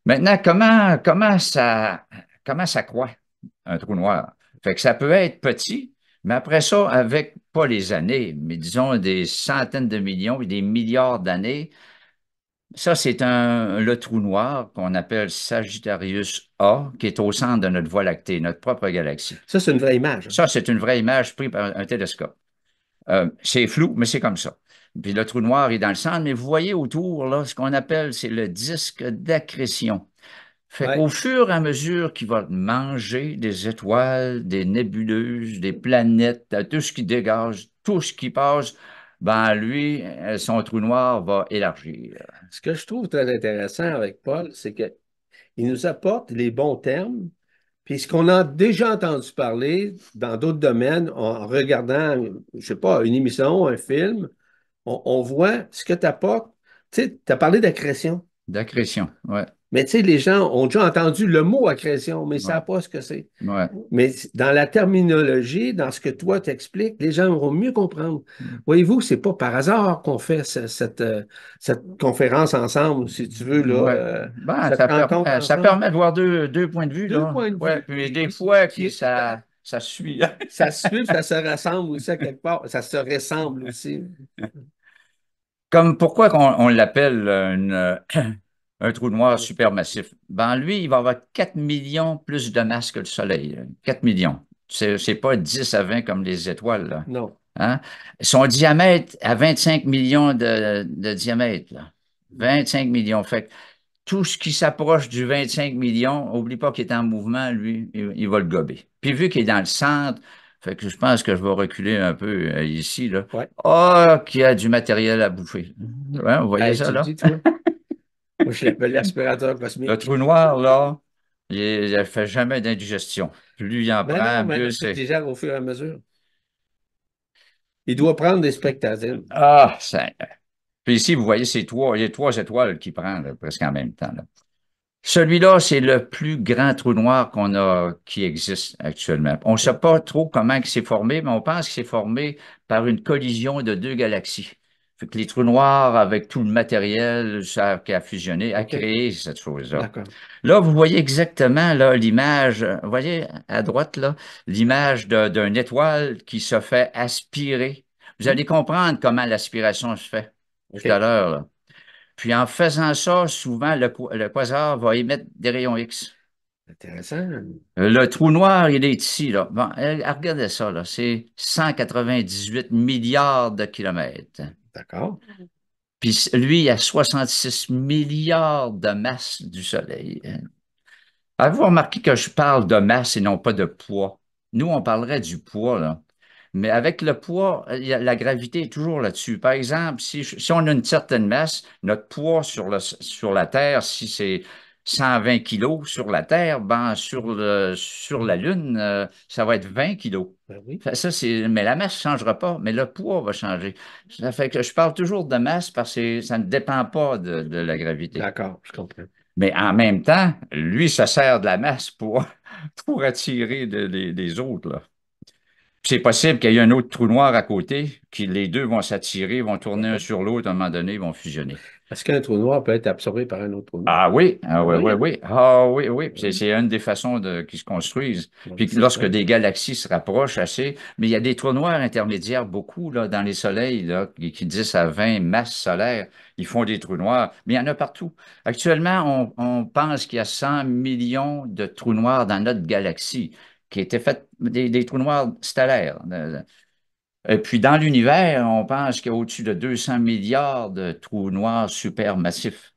Maintenant, comment ça croît, un trou noir? Fait que ça peut être petit, mais après ça, avec pas les années, mais disons des centaines de millions et des milliards d'années, ça, c'est le trou noir qu'on appelle Sagittarius A, qui est au centre de notre Voie lactée, notre propre galaxie. Ça, c'est une vraie image, hein? Ça, c'est une vraie image prise par un télescope. C'est flou, mais c'est comme ça. Puis le trou noir est dans le centre, mais vous voyez autour, là, ce qu'on appelle, c'est le disque d'accrétion. Fait Ouais. qu'au fur et à mesure qu'il va manger des étoiles, des nébuleuses, des planètes, tout ce qui dégage, tout ce qui passe, ben lui, son trou noir va élargir. Ce que je trouve très intéressant avec Paul, c'est qu'il nous apporte les bons termes, puis ce qu'on a déjà entendu parler dans d'autres domaines, en regardant, je sais pas, une émission, un film, on voit ce que tu apportes. Tu sais, tu as parlé d'accrétion. D'accrétion, ouais, Mais tu sais, les gens ont déjà entendu le mot accrétion, mais ils ne ouais, savent pas ce que c'est. ouais. Mais dans la terminologie, dans ce que toi t'expliques, les gens vont mieux comprendre. Voyez-vous, c'est pas par hasard qu'on fait cette conférence ensemble, si tu veux, là, Ouais. Ben, cette rencontre ça ensemble. permet de voir deux points de vue, Deux là. points de Ouais, vue puis des fois, qui- ça suit. ça se suit, ça se rassemble aussi à quelque part. Ça se ressemble aussi. Comme pourquoi on l'appelle un trou noir supermassif? Ben, lui, il va avoir 4 millions plus de masse que le Soleil. 4 millions. C'est pas 10 à 20 comme les étoiles, là. Non. Hein? Son diamètre à 25 millions de diamètre, là. 25 millions. Fait que tout ce qui s'approche du 25 millions, oublie pas qu'il est en mouvement, lui, il va le gober. Puis vu qu'il est dans le centre, fait que je pense que je vais reculer un peu ici, là. Ouais. Oh, qu'il y a du matériel à bouffer. Ouais, vous voyez Hey, ça, tu le là? dis, toi? Moi, je l'appelle l'aspirateur Le cosmique. trou noir, là, il ne fait jamais d'indigestion. Plus il en Ben non, prend, mais mieux là, il c'est. digère au fur et à mesure. Il doit prendre des spectacles. Ah, ça. Puis ici, vous voyez, il y a trois étoiles qui prend là, presque en même temps, là. Celui-là, c'est le plus grand trou noir qui existe actuellement. On ne sait pas trop comment il s'est formé, mais on pense qu'il s'est formé par une collision de deux galaxies. Fait que les trous noirs, avec tout le matériel qui a fusionné, a OK, créé cette chose-là. d'accord. Là, vous voyez exactement là, l'image, vous voyez à droite, là, l'image d'une étoile qui se fait aspirer. Vous Hmm, allez comprendre comment l'aspiration se fait tout à OK, l'heure, là. Puis en faisant ça, souvent, le quasar va émettre des rayons X. intéressant. Le trou noir, il est ici, là. Bon, regardez ça, là. C'est 198 milliards de kilomètres. D'accord. Puis lui, il a 66 milliards de masse du Soleil. Avez-vous remarqué que je parle de masse et non pas de poids? Nous, on parlerait du poids, là. Mais avec le poids, la gravité est toujours là-dessus. Par exemple, si on a une certaine masse, notre poids sur la Terre, si c'est 120 kilos sur la Terre, ben sur la Lune, ça va être 20 kilos. Ben oui, Mais la masse ne changera pas, mais le poids va changer. Ça fait que je parle toujours de masse parce que ça ne dépend pas de la gravité. d'accord, je comprends. Mais en même temps, lui, ça sert de la masse pour attirer les autres, là. C'est possible qu'il y ait un autre trou noir à côté, que les deux vont s'attirer, vont tourner un sur l'autre, à un moment donné, ils vont fusionner. Est-ce qu'un trou noir peut être absorbé par un autre trou noir? Ah Ben oui, oui, voyons. oui. Ah oui, oui. Ben C'est oui, une des façons qui se construisent. ben Puis lorsque certain. des galaxies se rapprochent assez, mais il y a des trous noirs intermédiaires beaucoup là, dans les soleils là, qui 10 à 20 masses solaires, ils font des trous noirs, mais il y en a partout. Actuellement, on pense qu'il y a 100 millions de trous noirs dans notre galaxie qui étaient faits des trous noirs stellaires. Et puis, dans l'univers, on pense qu'il y a au-dessus de 200 milliards de trous noirs supermassifs.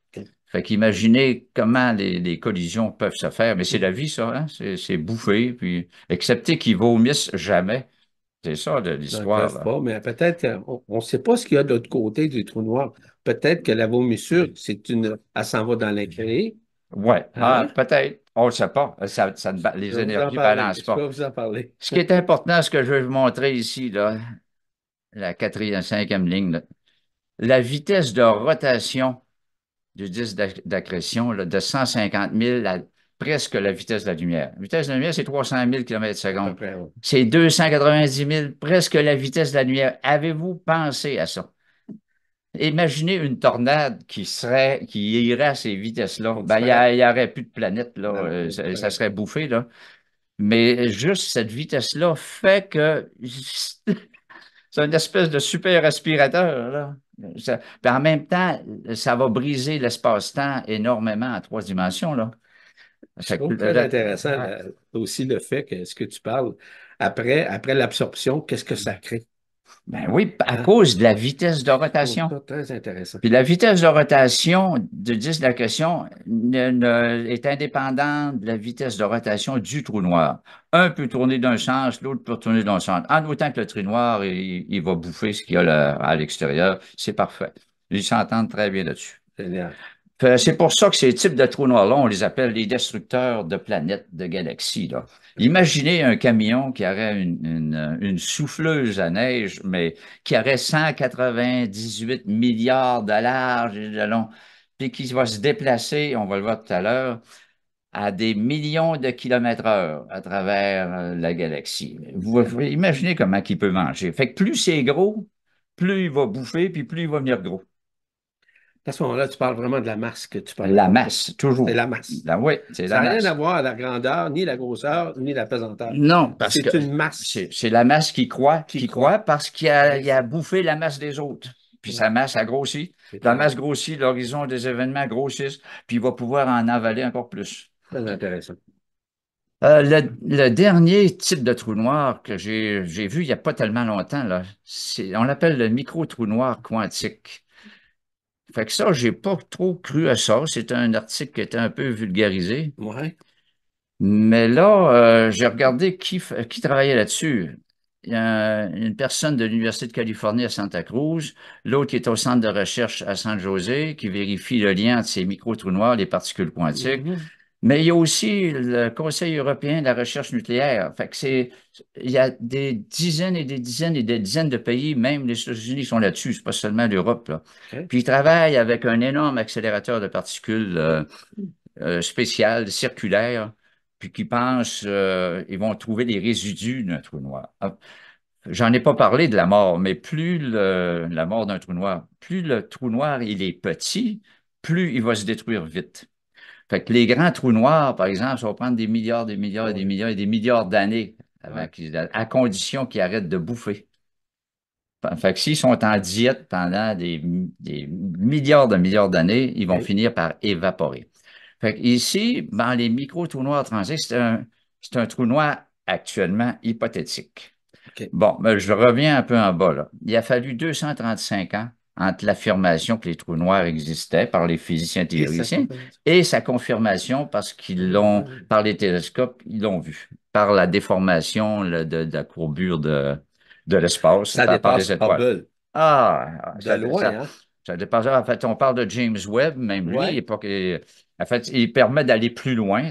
Fait qu'imaginez comment les collisions peuvent se faire. Mais c'est la vie, ça, hein? C'est bouffé, puis excepté qu'ils vomissent jamais. C'est ça, Ils n'en l'histoire, peuvent là. pas, mais peut-être qu'on ne sait pas ce qu'il y a de l'autre côté du trou noir. Peut-être que la vomissure, elle s'en va dans l'infini. Ouais, Hein? peut-être. On ne sait pas. Je Les vais vous en énergies ne parler. balancent Je pas. vais vous en parler. Ce qui est important, ce que je vais vous montrer ici, là, la quatrième, cinquième ligne, là. La vitesse de rotation du disque d'accrétion là, de 150 000 à presque la vitesse de la lumière. La vitesse de la lumière, c'est 300 000 À peu km/s. près, ouais. C'est 290 000, presque la vitesse de la lumière. Avez-vous pensé à ça? Imaginez une tornade qui irait à ces vitesses-là. On Ben, disparaît. il y aurait plus de planète, là. Non, non, on Ça disparaît. serait bouffé, là. Mais juste cette vitesse-là fait que c'est une espèce de super aspirateur, là. Puis en même temps, ça va briser l'espace-temps énormément en trois dimensions, là. Je Fait que trouve très intéressant ouais. aussi le fait que ce que tu parles, après l'absorption, qu'est-ce que ça crée? Ben oui, à Hein? cause de la vitesse de Je trouve rotation. ça très intéressant. Puis la vitesse de rotation du disque d'accrétion est indépendante de la vitesse de rotation du trou noir. Un peut tourner d'un sens, l'autre peut tourner d'un sens. En autant que le trou noir, il va bouffer ce qu'il y a à l'extérieur, c'est parfait. Ils s'entendent très bien là-dessus. Génial. C'est pour ça que ces types de trous noirs-là, on les appelle les destructeurs de planètes, de galaxies, là. Imaginez un camion qui aurait une souffleuse à neige, mais qui aurait 198 milliards de large et de long, puis qui va se déplacer, on va le voir tout à l'heure, à des millions de kilomètres heure à travers la galaxie. Vous imaginez comment il peut manger. Fait que plus c'est gros, plus il va bouffer, puis plus il va venir gros. À ce moment-là, tu parles vraiment de la masse que tu parlais La tantôt. masse, C'est toujours. la masse. Oui, c'est Ça la n'a rien à masse. voir avec la grandeur, ni la grosseur, ni la pesanteur. Non, parce que C'est une masse c'est la masse qui qui croît croît. parce C'est il a ça. bouffé la masse des autres. Puis Ouais. sa masse a grossi. C'est La très, masse grossit, l'horizon des événements grossissent, puis il va pouvoir en avaler encore plus. très intéressant. Le dernier type de trou noir que j'ai vu il n'y a pas tellement longtemps, là, on l'appelle le micro-trou noir quantique. Fait que ça, j'ai pas trop cru à ça. C'est un article qui était un peu vulgarisé. Ouais. Mais là, j'ai regardé qui travaillait là-dessus. Il y a une personne de l'Université de Californie à Santa Cruz, l'autre qui est au centre de recherche à San José, qui vérifie le lien entre ces micro-trous noirs, les particules quantiques. Mhm. Mais il y a aussi le Conseil européen de la recherche nucléaire. Fait que il y a des dizaines et des dizaines et des dizaines de pays, même les États-Unis sont là-dessus, c'est pas seulement l'Europe, là. OK. Puis ils travaillent avec un énorme accélérateur de particules spécial, circulaire, puis qui pensent ils vont trouver les résidus d'un trou noir. Ah, j'en ai pas parlé de la mort, mais la mort d'un trou noir, plus le trou noir il est petit, plus il va se détruire vite. Fait que les grands trous noirs, par exemple, ça va prendre des milliards, des milliards et des Ouais. milliards et des milliards d'années Ouais. à condition qu'ils arrêtent de bouffer. Fait que s'ils sont en diète pendant des milliards d'années, ils vont OK. finir par évaporer. Fait que ici, dans les micro-trous noirs transits, c'est un trou noir actuellement hypothétique. OK. Bon, mais je reviens un peu en bas, là. Il a fallu 235 ans entre l'affirmation que les trous noirs existaient par les physiciens Et ça théoriciens confirme. et sa confirmation parce qu'ils l'ont, Ouais. par les télescopes, ils l'ont vu, par la déformation là, de la courbure de l'espace Ça par des dépasse étoiles. Hubble Ah, de loin, hein? ça dépasse. En fait, on parle de James Webb, même lui, Ouais. en fait, il permet d'aller plus loin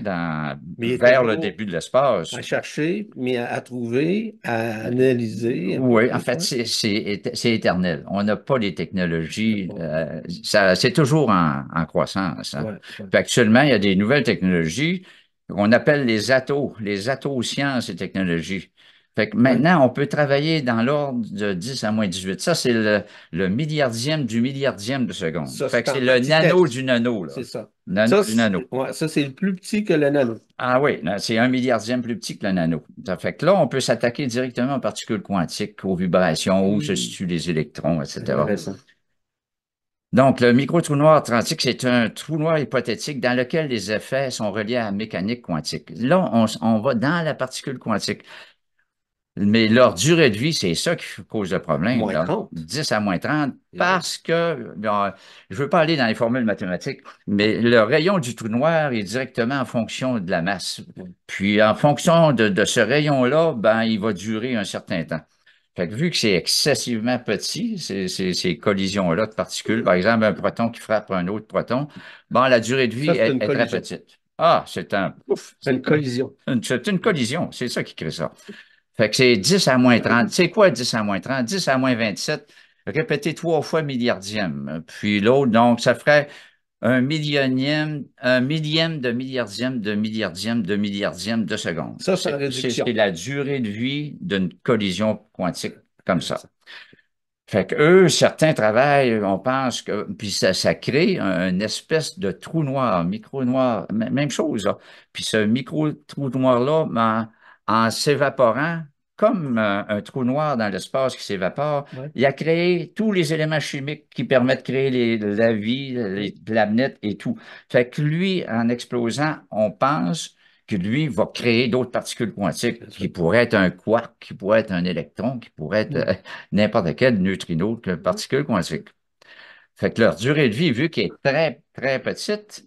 Mais il est vers le toujours début de l'espace. à chercher, mais à trouver, à analyser un peu Oui, en plus. fait, Ouais. c'est éternel. On n'a pas les technologies. Bon. C'est toujours en croissance, hein. Ouais. Ouais. Puis actuellement, il y a des nouvelles technologies qu'on appelle les atos-sciences et technologies. Fait que Ouais. maintenant, on peut travailler dans l'ordre de 10 à moins 18. Ça, c'est le milliardième du milliardième de seconde. Ça, Fait c'est que c'est en le nano petitesse. du nano, là. C'est ça. Nano Ça, du nano. ouais, ça, c'est le plus petit que le nano. Ah oui, là, c'est un milliardième plus petit que le nano. Ça fait que là, on peut s'attaquer directement aux particules quantiques, aux vibrations, où se Hmm. situent les électrons, etc. Intéressant. Donc, le micro-trou noir quantique, c'est un trou noir hypothétique dans lequel les effets sont reliés à la mécanique quantique. Là, on va dans la particule quantique. Mais leur durée de vie, c'est ça qui cause le problème, Moins là. 30. 10 à moins 30, Eh oui. parce que, bon, je ne veux pas aller dans les formules mathématiques, mais le rayon du trou noir est directement en fonction de la masse. Ouais. Puis, en fonction de ce rayon-là, ben, il va durer un certain temps. Fait que vu que c'est excessivement petit, ces collisions-là de particules, par exemple, un proton qui frappe un autre proton, bon, la durée de vie Ça, c'est une est très collision. petite. Ah, c'est un, ouf, Une collision. c'est une collision. C'est ça qui crée ça. Fait que c'est 10 à moins 30. C'est quoi 10 à moins 30? 10 à moins 27, répété trois fois milliardième. Puis l'autre, donc, ça ferait un millième de milliardième de milliardième de milliardième de seconde. Ça, c'est en réduction. C'est la durée de vie d'une collision quantique comme ça. Intéressant. Fait que eux, certains travaillent, on pense que, puis ça crée une espèce de trou noir, micro noir, même chose, là. Puis ce micro trou noir-là, en s'évaporant, comme un trou noir dans l'espace qui s'évapore, Ouais. il a créé tous les éléments chimiques qui permettent de créer la vie, les planètes et tout. Fait que lui, en explosant, on pense que lui va créer d'autres particules quantiques Bien qui sûr. pourraient être un quark, qui pourraient être un électron, qui pourraient être Mm. n'importe quel neutrino, que particule quantique. Fait que leur durée de vie, vu qu'elle est très, très petite,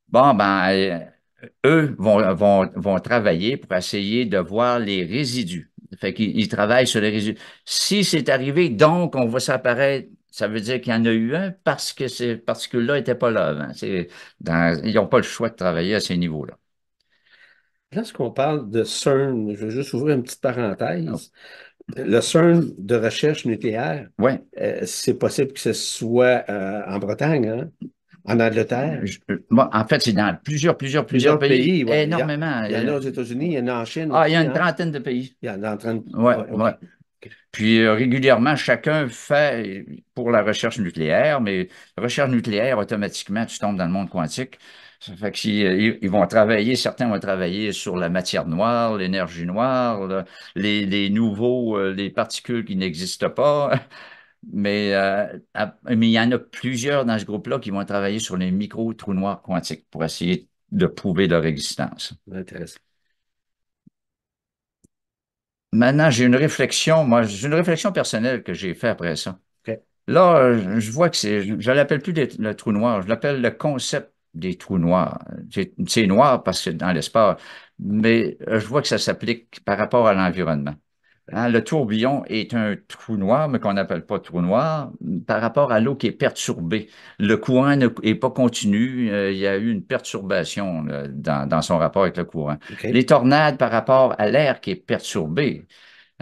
bon, ben, eux vont travailler pour essayer de voir les résidus. Fait qu'ils travaillent sur les résidus. Si c'est arrivé, donc, on voit ça apparaître, ça veut dire qu'il y en a eu un parce que ces particules-là n'étaient pas là avant. Ils n'ont pas le choix de travailler à ces niveaux-là. Lorsqu'on parle de CERN, je vais juste ouvrir une petite Oh, parenthèse. Le CERN de recherche nucléaire, ouais. c'est possible que ce soit en Bretagne, hein, en Angleterre, Moi, en fait, c'est dans plusieurs plusieurs pays, pays. Ouais. énormément. Il y en a aux États-Unis, il y en a en Chine Ah, il y a aussi, une hein? trentaine de pays. Il y en a en train de... Ouais, Ouais, OK. ouais. OK. Puis régulièrement, chacun fait pour la recherche nucléaire, mais recherche nucléaire, automatiquement, tu tombes dans le monde quantique. Ça fait que ils vont travailler, certains vont travailler sur la matière noire, l'énergie noire, les nouveaux, les particules qui n'existent pas. Mais il y en a plusieurs dans ce groupe-là qui vont travailler sur les micro-trous noirs quantiques pour essayer de prouver leur existence. Intéressant. Maintenant, j'ai une réflexion personnelle que j'ai faite après ça. OK. Là, je vois que je l'appelle plus le trou noir, je l'appelle le concept des trous noirs. C'est noir parce que dans l'espace, mais je vois que ça s'applique par rapport à l'environnement. Hein, le tourbillon est un trou noir, mais qu'on n'appelle pas trou noir, par rapport à l'eau qui est perturbée. Le courant n'est pas continu, il y a eu une perturbation là, dans son rapport avec le courant. OK. Les tornades par rapport à l'air qui est perturbé.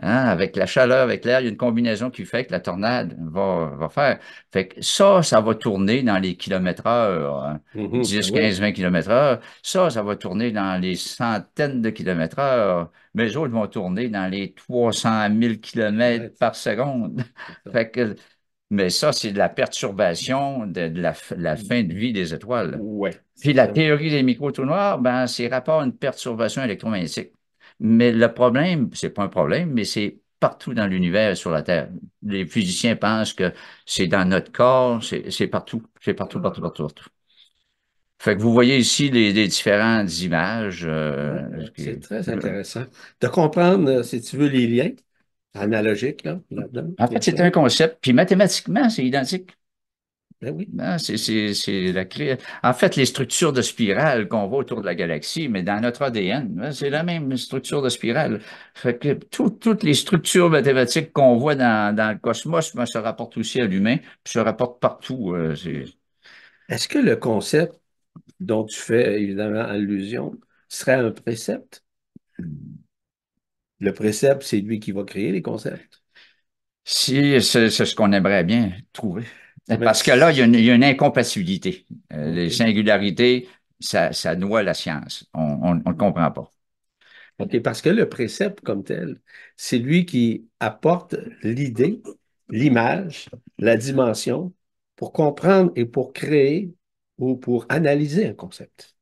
Hein, avec la chaleur, avec l'air, il y a une combinaison qui fait que la tornade va faire. Fait que ça va tourner dans les kilomètres heure, hein, Mhm. Ben 10, oui. 15, 20 kilomètres heure. Ça va tourner dans les centaines de kilomètres heure. Mais les autres vont tourner dans les 300 000 kilomètres Ouais, par seconde. c'est ça. Fait que, mais ça, c'est de la perturbation de la fin de vie des étoiles. Ouais, Puis c'est la ça. théorie des micro-trous noirs, ben, c'est rapport à une perturbation électromagnétique. Mais le problème, c'est pas un problème, mais c'est partout dans l'univers sur la Terre. Les physiciens pensent que c'est dans notre corps, c'est partout, c'est partout, partout, partout, partout. Fait que vous voyez ici les différentes images. Ouais, ouais, c'est très intéressant de comprendre, si tu veux, les liens analogiques là, là-dedans, En bien fait, c'est sûr. un concept, puis mathématiquement, c'est identique. Ben oui. Non, c'est En fait, les structures de spirale qu'on voit autour de la galaxie, mais dans notre ADN, hein, c'est la même structure de spirale. Fait que toutes les structures mathématiques qu'on voit dans le cosmos ben, se rapportent aussi à l'humain, puis se rapportent partout. Est-ce que le concept dont tu fais évidemment allusion serait un précepte? Le précepte, c'est lui qui va créer les concepts. Si, c'est ce qu'on aimerait bien trouver. Mais, Parce que là, il y a une incompatibilité. Les OK. singularités, ça noie la science. On ne le comprend pas. OK, parce que le précepte comme tel, c'est lui qui apporte l'idée, l'image, la dimension pour comprendre et pour créer ou pour analyser un concept.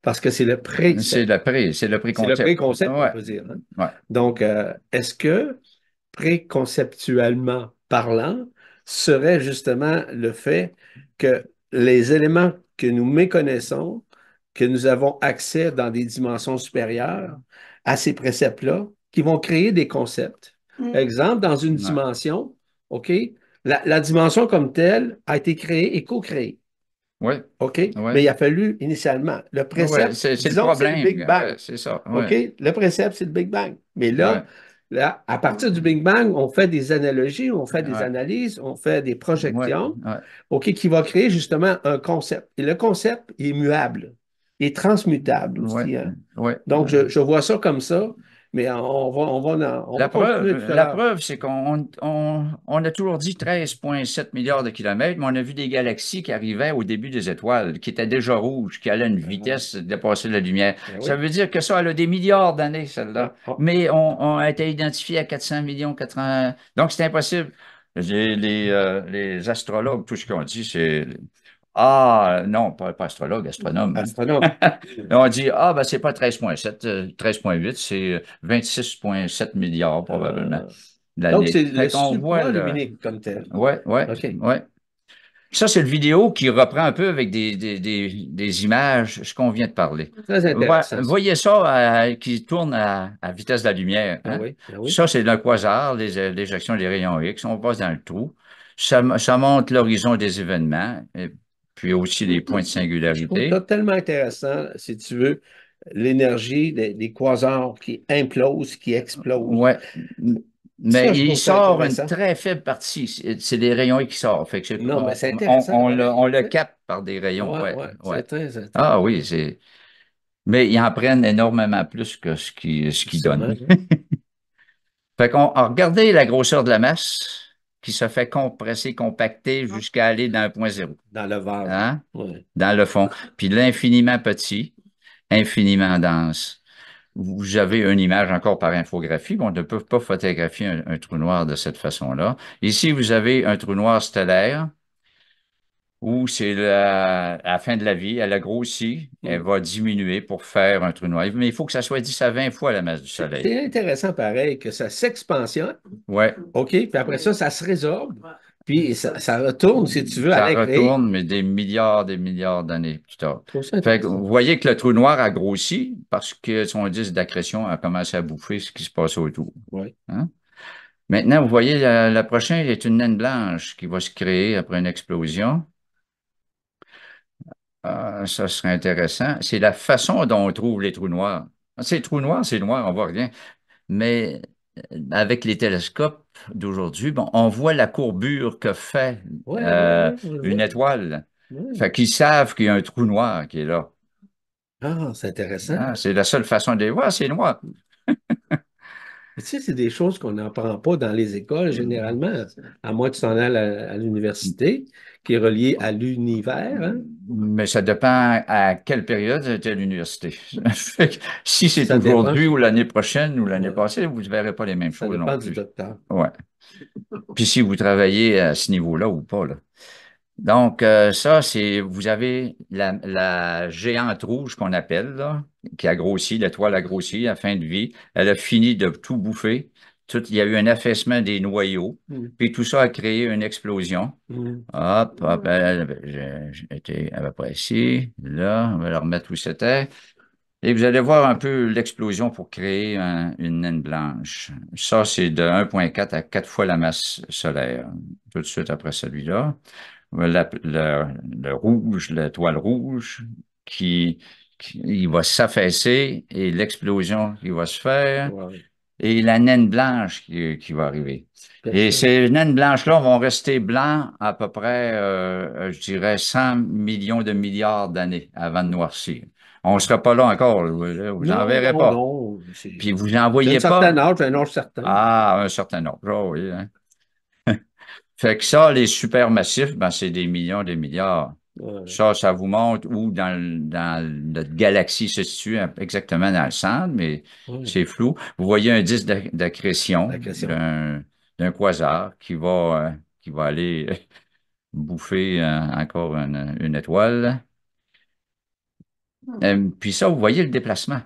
Parce que c'est le précepte. C'est le C'est le pré-concept. préconcept, on Ouais, peut dire, hein. ouais. Donc, est-ce que préconceptuellement parlant, serait justement le fait que les éléments que nous méconnaissons, que nous avons accès dans des dimensions supérieures à ces préceptes-là, qui vont créer des concepts. Exemple, dans une Ouais, dimension, OK, la dimension comme telle a été créée et co-créée. ouais, OK? Mais ouais. il a fallu initialement. Le Ouais, précepte, c'est le disons que c'est le problème. Big Ouais, Bang. c'est ça. OK? Ouais, Le précepte, c'est le Big Bang. Mais là, ouais, à partir du Big Bang, on fait des analogies, on fait des ouais, analyses, on fait des ouais, projections, ouais, OK, qui va créer justement un concept. Et le concept est muable, est transmutable ouais, aussi, hein. ouais, Donc, je vois ça comme ça. Mais on va La continuer tout preuve, à la l'heure. preuve, c'est qu'on a toujours dit 13,7 milliards de kilomètres, mais on a vu des galaxies qui arrivaient au début des étoiles, qui étaient déjà rouges, qui allaient à une Ah, vitesse dépassée de la lumière. ben Ça oui. veut dire que ça, elle a des milliards d'années, celle-là. Ah, ah. Mais on a été identifié à 400 millions, 400. Donc, c'est impossible. Les astrologues, tout ce qu'ils ont dit, c'est ah, non, pas astrologue, astronome. Astronome. On dit, ah, ben, c'est pas 13,7, 13,8, c'est 26,7 milliards probablement Euh, donc, d'années. c'est le Fait qu'on voit le. supraluminique comme tel. Ouais, ouais, OK. ouais. Ça, c'est le vidéo qui reprend un peu avec des images, ce qu'on vient de parler. Très intéressant, ça. Voyez ça qui tourne à vitesse de la lumière. Ah Hein? oui, ah oui. Ça, c'est le quasar, l'éjection des rayons X. On passe dans le trou. Ça montre l'horizon des événements, et puis aussi les points de Je trouve ça singularité. tellement intéressant, si tu veux, l'énergie des quasars qui implosent, qui explosent. Ouais. Mais Ça, je il trouve ça sort une intéressant. très faible partie. C'est des rayons X qui sortent. Fait que Non, mais c'est intéressant, on pareil. le capte par des rayons. Ouais, Ouais, ouais, ouais. c'est très Ah intéressant. oui, mais ils en prennent énormément plus que ce qu'ils Sûrement, donnent. hein. Fait qu'on regardez la grosseur de la masse qui se fait compresser, compacter jusqu'à aller dans 1,0. Dans le vase, là. Hein? Ouais. Dans le fond. Puis l'infiniment petit, infiniment dense. Vous avez une image encore par infographie. Bon, on ne peut pas photographier un trou noir de cette façon-là. Ici, vous avez un trou noir stellaire où c'est la fin de la vie. Elle a grossi, elle Hmm. va diminuer pour faire un trou noir. Mais il faut que ça soit 10 à 20 fois la masse du Soleil. C'est intéressant, pareil, que ça s'expansionne, Ouais, OK, puis après ça, ça se résorbe, puis ça retourne, si tu veux, à ça l'infini. retourne, mais des milliards d'années plus tard. Je trouve ça Fait que intéressant. vous voyez que le trou noir a grossi parce que son disque d'accrétion a commencé à bouffer ce qui se passe autour. Oui. Hein? Maintenant, vous voyez, la prochaine est une naine blanche qui va se créer après une explosion. Ah, ça serait intéressant. C'est la façon dont on trouve les trous noirs. C'est trous noirs, c'est noir, on voit rien. Mais avec les télescopes d'aujourd'hui, bon, on voit la courbure que fait Oui, oui, oui, on le une voit. étoile. Oui. Fait qu'ils savent qu'il y a un trou noir qui est là. Ah, c'est intéressant. Ah, c'est la seule façon de les voir, c'est noir. Mais tu sais, c'est des choses qu'on n'apprend pas dans les écoles généralement, à moins que tu t'en ailles à l'université, qui est reliée à l'univers, hein. Mais ça dépend à quelle période tu étais à l'université. Fait que si c'est Ça dépend, aujourd'hui ou l'année prochaine ou l'année ouais, passée, vous ne verrez pas les mêmes ça choses non dépend du plus. docteur. Ouais. Puis si vous travaillez à ce niveau-là ou pas, là. Donc, ça, c'est, vous avez la géante rouge qu'on appelle, là, qui a grossi, l'étoile a grossi à fin de vie. Elle a fini de tout bouffer. Il y a eu un affaissement des noyaux. Hmm, Puis tout ça a créé une explosion. hmm. Hop, hop, j'étais à peu près ici. Là, on va le remettre où c'était. Et vous allez voir un peu l'explosion pour créer une naine blanche. Ça, c'est de 1,4 à 4 fois la masse solaire. Tout de suite après celui-là. Le rouge, l'étoile rouge, il va s'affaisser et l'explosion qui va se faire Ouais, et la naine blanche qui va arriver. bien Et sûr. ces naines blanches-là vont rester blancs à peu près, je dirais, 100 millions de milliards d'années avant de noircir. On ne sera pas là encore, vous n'en Non, verrez non, pas. non. Puis vous n'en J'ai un voyez certain pas âge, j'ai un âge certain. à un certain âge. Ah oui, hein. Fait que ça, les supermassifs, ben, c'est des millions, des milliards. Ouais, Ça vous montre où dans notre galaxie se situe exactement dans le centre, mais ouais. c'est flou. Vous voyez un disque d'accrétion La question. d'un quasar qui va aller bouffer encore une étoile. Puis ça, vous voyez le déplacement.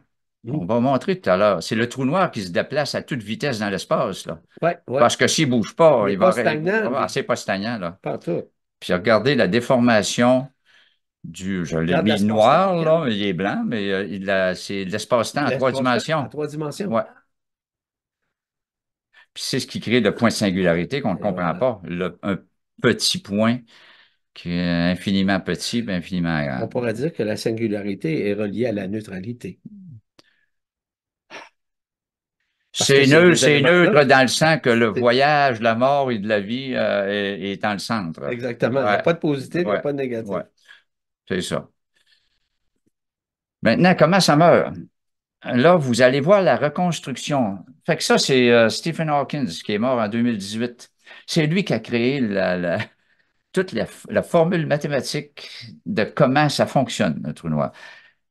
On Hmm. va montrer tout à l'heure. C'est le trou noir qui se déplace à toute vitesse dans l'espace, là. Ouais, ouais. Parce que s'il ne bouge Il pas, n'est il va pas arrêter. stagnant, Ah, lui. c'est pas stagnant, là. Pas en tout. Puis regardez la déformation je l'ai Regarde mis l'espace-temps, noir, regarde. là, il est blanc, mais c'est l'espace-temps à trois L'espace-temps à dimensions. trois dimensions. Ouais. Puis c'est ce qui crée le point de singularité qu'on ne Et comprend voilà. pas. Un petit point qui est infiniment petit, puis infiniment On grand. pourrait dire que la singularité est reliée à la neutralité. Parce que ces deux C'est éléments-là, neutre dans le sens que le c'est voyage, la mort et de la vie est dans le centre. exactement. Il n'y a Ouais, pas de positif, il n'y a ouais, pas de ouais, négatif. c'est ça. Maintenant, comment ça meurt? là, vous allez voir la reconstruction. Fait que ça, c'est Stephen Hawking qui est mort en 2018. C'est lui qui a créé toute la formule mathématique de comment ça fonctionne, le trou noir.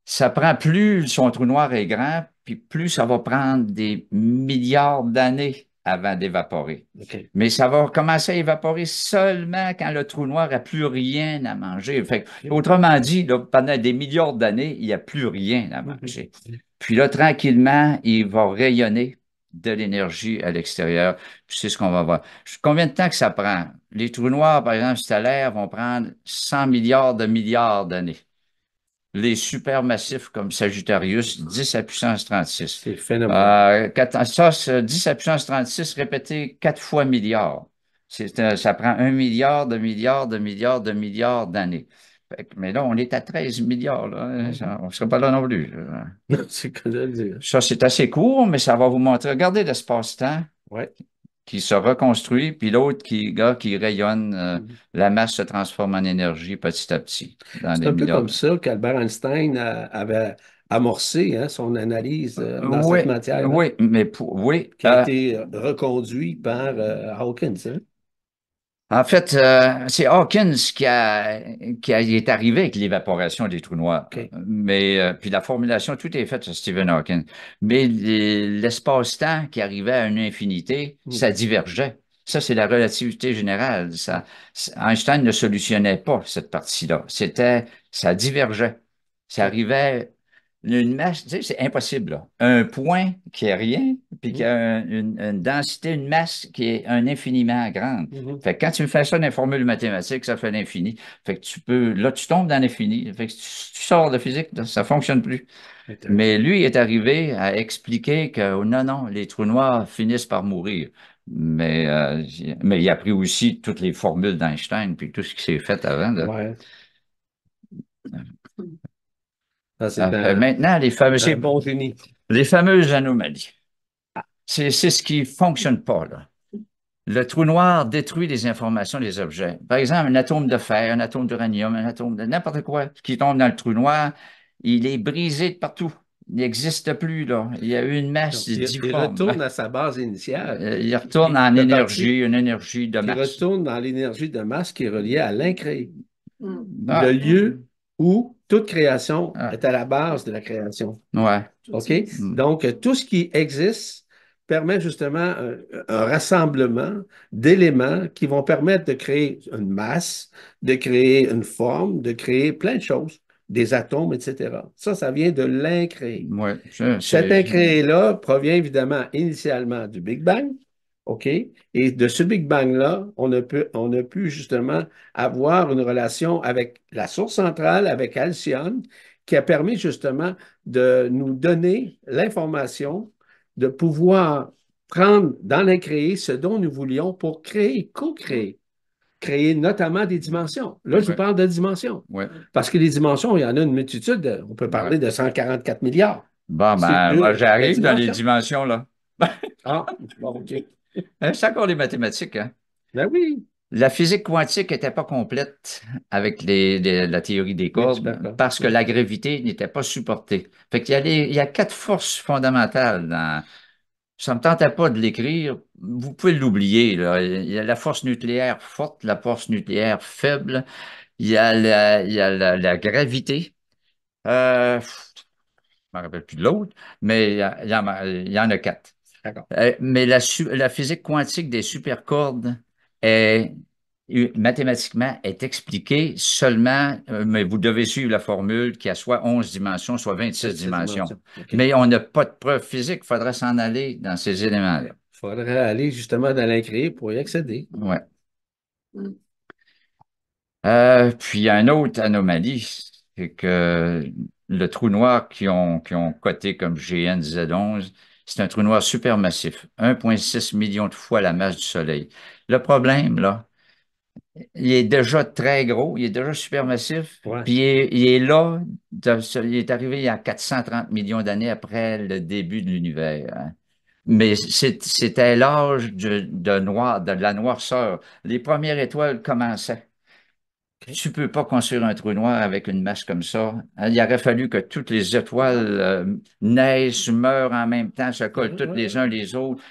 Ça prend plus son trou noir est grand, puis plus ça va prendre des milliards d'années avant d'évaporer. OK. Mais ça va commencer à évaporer seulement quand le trou noir n'a plus rien à manger. Fait autrement dit, là, pendant des milliards d'années, il n'y a plus rien à Mhm. manger. Puis là, tranquillement, il va rayonner de l'énergie à l'extérieur. Puis c'est ce qu'on va voir. Combien de temps que ça prend? Les trous noirs, par exemple, stellaires, vont prendre 100 milliards d'années. Les supermassifs comme Sagittarius, 10 à puissance 36. C'est phénoménal. Ça, 10 à puissance 36 répété 4 fois milliard. Ça prend 1 milliard d'années. Mais là, on est à 13 milliards. Là, hein. On ne serait pas là non plus. Là. C'est que de le dire. Ça, c'est assez court, mais ça va vous montrer. Regardez l'espace-temps Ouais. qui se reconstruit, puis l'autre gars, qui rayonne, Mhm. la masse se transforme en énergie petit à petit dans C'est des un peu milliards comme d'années. ça qu'Albert Einstein avait amorcé hein, son analyse dans Oui, cette matière, hein, oui, mais oui. qui a été reconduit par Hawkins. Hein. En fait, c'est Hawkins qui est arrivé avec l'évaporation des trous noirs. OK. Mais puis la formulation, tout est fait sur Stephen Hawking. Mais l'espace-temps qui arrivait à une infinité, Mhm. ça divergeait. Ça, c'est la relativité générale. Einstein ne solutionnait pas cette partie-là. Ça divergeait. Ça OK. arrivait une masse, tu sais, c'est impossible, là. Un point qui est rien, puis qui Mhm. a une densité, une masse qui est un infiniment grande. Mhm. Fait que quand tu fais ça dans les formules mathématiques, ça fait l'infini. Fait que là, tu tombes dans l'infini. Fait que tu sors de physique, là, ça fonctionne plus. Mais Intéressant. lui est arrivé à expliquer que oh, non, non, les trous noirs finissent par mourir. Mais il a pris aussi toutes les formules d'Einstein, puis tout ce qui s'est fait avant. Là. Ouais. Ça, c'est Maintenant, un bon génie. les fameuses anomalies. C'est ce qui fonctionne pas, là. Le trou noir détruit les informations des objets. Par exemple, un atome de fer, un atome d'uranium, un atome de n'importe quoi qui tombe dans le trou noir, il est brisé de partout. Il n'existe plus, là. Il y a eu une masse Donc, il difforme. retourne à sa base initiale, Il retourne qui en fait partie, énergie, une énergie de qui masse. retourne dans l'énergie de masse qui est reliée à l'incréé. Le Ah, lieu où toute création ah, est à la base de la création. ouais. OK? Mm, Donc, tout ce qui existe permet justement un rassemblement d'éléments qui vont permettre de créer une masse, de créer une forme, de créer plein de choses, des atomes, etc. Ça vient de l'incréé. ouais, Cet incréé-là provient évidemment initialement du Big Bang, OK? Et de ce Big Bang-là, on a pu justement avoir une relation avec la source centrale, avec Alcyone, qui a permis justement de nous donner l'information de pouvoir prendre dans l'incréé ce dont nous voulions pour créer, co-créer, créer notamment des dimensions. Là, je vous ouais, parle de dimensions. ouais, Parce que les dimensions, il y en a une multitude. On peut ouais. parler de 144 milliards. Bon, C'est ben, moi, une vraie j'arrive dans les dimension. dimensions, là. Ah, bon, OK. C'est encore les mathématiques, hein? Ben oui, La physique quantique n'était pas complète avec la théorie des mais tu cordes peux pas. parce que la gravité n'était pas supportée. Fait qu'il y a il y a 4 forces fondamentales dans. Ça ne me tentait pas de l'écrire. Vous pouvez l'oublier, là. Il y a la force nucléaire forte, la force nucléaire faible. Il y a la gravité. Je ne me rappelle plus de l'autre, mais il y en a 4. D'accord. Mais la physique quantique des supercordes est mathématiquement est expliquée seulement, mais vous devez suivre la formule qui a soit 11 dimensions, soit 26 27 dimensions. dimensions. OK. Mais on n'a pas de preuve physique. Il faudrait s'en aller dans ces éléments-là. Il faudrait aller justement dans l'incréé pour y accéder. Ouais. Puis il y a une autre anomalie, c'est que le trou noir qui ont coté comme GN-Z11, c'est un trou noir supermassif, 1,6 million de fois la masse du Soleil. Le problème, là, il est déjà très gros, il est déjà supermassif, Ouais. puis il est là, il est arrivé il y a 430 millions d'années après le début de l'univers. Hein. Mais c'était l'âge de la noirceur. Les premières étoiles commençaient. OK. Tu peux pas construire un trou noir avec une masse comme ça. Il aurait fallu que toutes les étoiles naissent, meurent en même temps, se Ouais, collent toutes ouais, les uns ouais. les autres.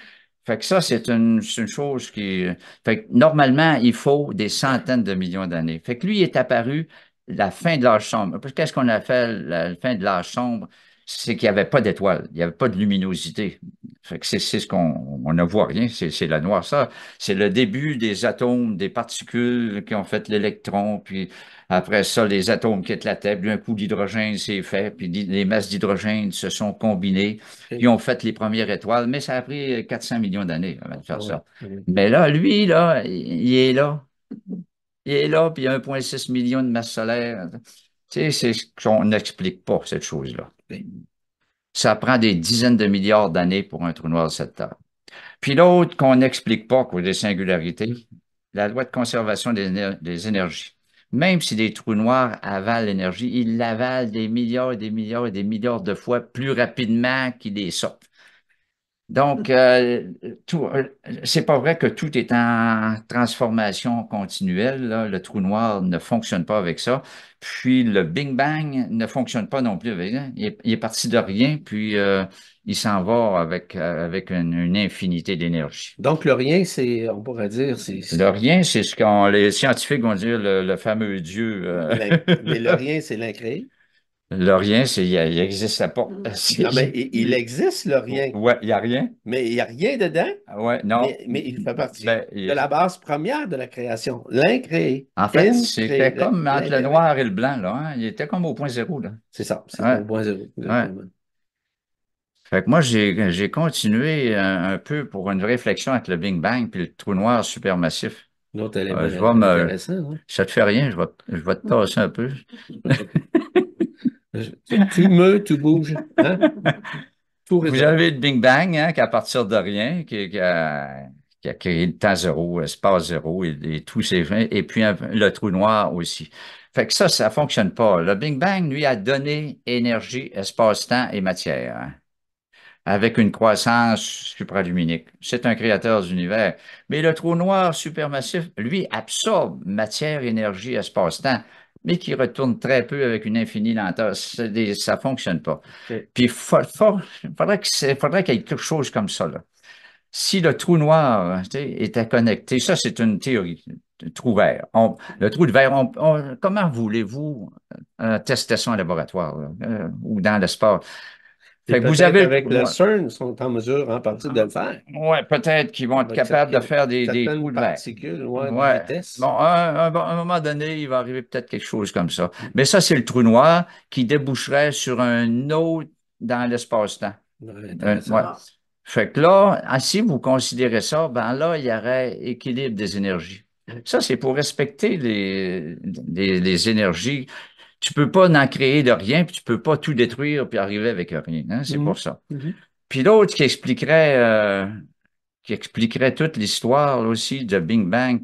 Fait que ça, c'est une chose qui... Fait que normalement, il faut des centaines de millions d'années. Fait que lui, il est apparu la fin de l'âge sombre. Qu'est-ce qu'on a fait la fin de l'âge sombre? C'est qu'il n'y avait pas d'étoiles, il n'y avait pas de luminosité. Fait que c'est ce on ne voit rien, c'est la noirceur. C'est le début des atomes, des particules qui ont fait l'électron, puis après ça, les atomes quittent la Terre, puis un coup, l'hydrogène s'est fait, puis les masses d'hydrogène se sont combinées, OK. puis ont fait les premières étoiles, mais ça a pris 400 millions d'années avant de Ah faire oui, ça. ah oui. Mais là, lui, là, il est là. Il est là, puis il y a 1,6 million de masses solaires. Tu sais, c'est ce qu'on n'explique pas, cette chose-là. OK. Ça prend des dizaines de milliards d'années pour un trou noir de cette taille. Puis l'autre qu'on n'explique pas, cause des singularités, la loi de conservation des énergies. Même si des trous noirs avalent l'énergie, ils l'avalent des milliards et des milliards et des milliards de fois plus rapidement qu'ils les sortent. Donc, c'est pas vrai que tout est en transformation continuelle, là. Le trou noir ne fonctionne pas avec ça. Puis le Big Bang ne fonctionne pas non plus avec ça. Il est parti de rien, puis il s'en va avec une infinité d'énergie. Donc, le rien, c'est, on pourrait dire, Le rien, c'est ce que les scientifiques vont dire le fameux Dieu. mais le rien, c'est l'incréé. Le rien, il n'existe pas. Non, mais il existe le rien, Ouais, il n'y a rien. mais il n'y a rien dedans, Ouais, non. mais il fait partie Ben, de la base première de la création. L'incréé. en fait, Incréé. c'était comme entre le L'intellect. noir et le blanc, là, hein. Il était comme au point zéro, là. C'est ça, c'est Ouais, au point zéro, ouais. exactement. Fait que moi, j'ai continué un peu pour une réflexion entre le Big Bang et le trou noir supermassif. L'autre Je vais élément me, intéressant, hein? ça te fait rien, je vais te tasser un peu. Tu bouges, hein? Tout Vous résonne. avez le Big Bang, hein, qu'à partir de rien, qui a créé le temps zéro, l'espace zéro et tous ces fins, et puis le trou noir aussi. Fait que ça fonctionne pas. Le Big Bang, lui, a donné énergie, espace-temps et matière, hein, avec une croissance supraluminique. C'est un créateur d'univers. Mais le trou noir supermassif, lui, absorbe matière, énergie, espace-temps, mais qui retourne très peu avec une infinie lenteur. Ça fonctionne pas. OK. Puis, faudrait qu'il y ait quelque chose comme ça, là. Si le trou noir, tu sais, était connecté, ça, c'est une théorie. Le trou vert. Le trou de verre, comment voulez-vous tester ça en laboratoire, là, ou dans l'espace? Et Fait que vous peut-être avez avec le ouais, CERN, ils sont en mesure en partie de le faire, ouais, peut-être qu'ils vont être avec capables de faire des certaines trous de verre. particules, ouais, de Ouais. vitesse. Bon, à un moment donné, il va arriver peut-être quelque chose comme ça. Mais ça, c'est le trou noir qui déboucherait sur un autre dans l'espace-temps. Ouais, Ouais. intéressant. Fait que là, si vous considérez ça, ben là, il y aurait équilibre des énergies. Ça, c'est pour respecter les énergies. Tu peux pas en créer de rien, puis tu peux pas tout détruire puis arriver avec rien, hein. C'est pour Mhm. ça. Mhm. Puis l'autre qui expliquerait toute l'histoire là, aussi de Big Bang.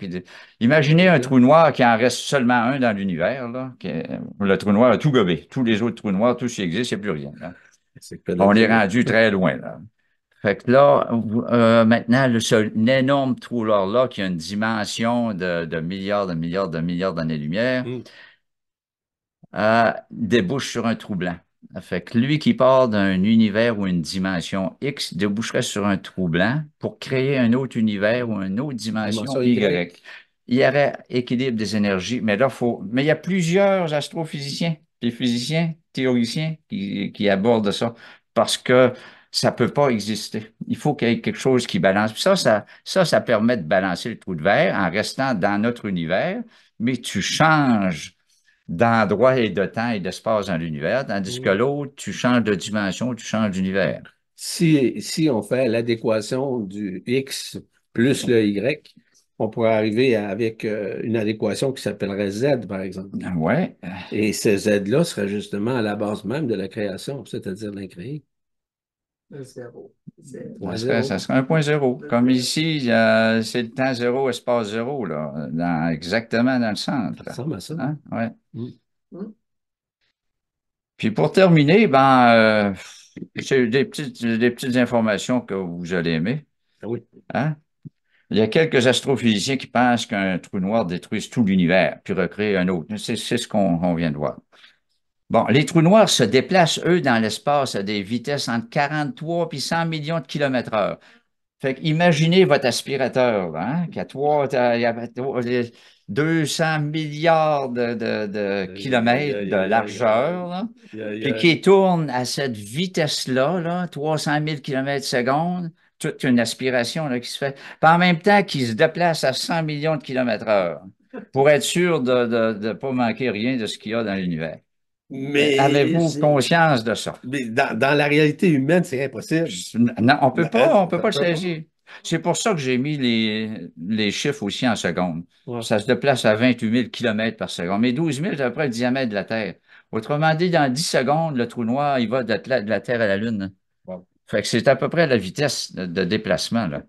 Imaginez Big un Bang. trou noir qui en reste seulement un dans l'univers, là. Le trou noir a tout gobé. Tous les autres trous noirs, tout ce qui existe, il n'y a plus rien, là. C'est que On est devenir. rendu très loin, là. Fait que là, maintenant, un énorme trou là qui a une dimension de milliards, de milliards, de milliards d'années-lumière, Hmm. débouche sur un trou blanc. Fait que lui qui part d'un univers ou une dimension X déboucherait sur un trou blanc pour créer un autre univers ou une autre dimension Dimension Y. Y. Il y aurait équilibre des énergies, mais là, mais il y a plusieurs astrophysiciens, des physiciens, théoriciens qui abordent ça parce que ça peut pas exister. Il faut qu'il y ait quelque chose qui balance. Puis ça permet de balancer le trou de verre en restant dans notre univers, mais tu changes d'endroit et de temps et d'espace dans l'univers, tandis que Hmm. l'autre, tu changes de dimension, tu changes d'univers. Si on fait l'adéquation du X plus le Y, on pourrait arriver avec une adéquation qui s'appellerait Z, par exemple. Ouais, Et ce Z-là serait justement à la base même de la création, c'est-à-dire l'incréé. ça Point serait, ça zéro. serait un point zéro. Comme ici, c'est le temps zéro, espace zéro, là, exactement dans le Ça centre. ressemble à ça. Hein? Ouais. Hmm. Puis pour terminer, c'est des petites informations que vous allez aimer. Ah oui. Hein? Il y a quelques astrophysiciens qui pensent qu'un trou noir détruise tout l'univers, puis recrée un autre. C'est ce qu'on vient de voir. Bon, les trous noirs se déplacent, eux, dans l'espace à des vitesses entre 43 et 100 millions de kilomètres heure. Fait que imaginez votre aspirateur, là, hein, qui a il y a 200 milliards de Aïe, kilomètres aïe, de aïe, aïe, largeur, là, aïe, aïe, puis aïe. qui tourne à cette vitesse-là, là, 300 000 kilomètres seconde, toute une aspiration là, qui se fait, puis en même temps qui se déplace à 100 millions de kilomètres heure, pour être sûr de ne pas manquer rien de ce qu'il y a dans l'univers. Mais, Avez-vous conscience de ça? mais dans la réalité humaine, c'est impossible. Non, Hein? on peut Ça pas le peut pas. saisir. C'est pour ça que j'ai mis les chiffres aussi en secondes. Ouais. Ça se déplace à 28 000 kilomètres par seconde. Mais 12 000, c'est à peu près le diamètre de la Terre. Autrement dit, dans 10 secondes, le trou noir, il va de la Terre à la Lune. Wow. Fait que c'est à peu près la vitesse de déplacement, là.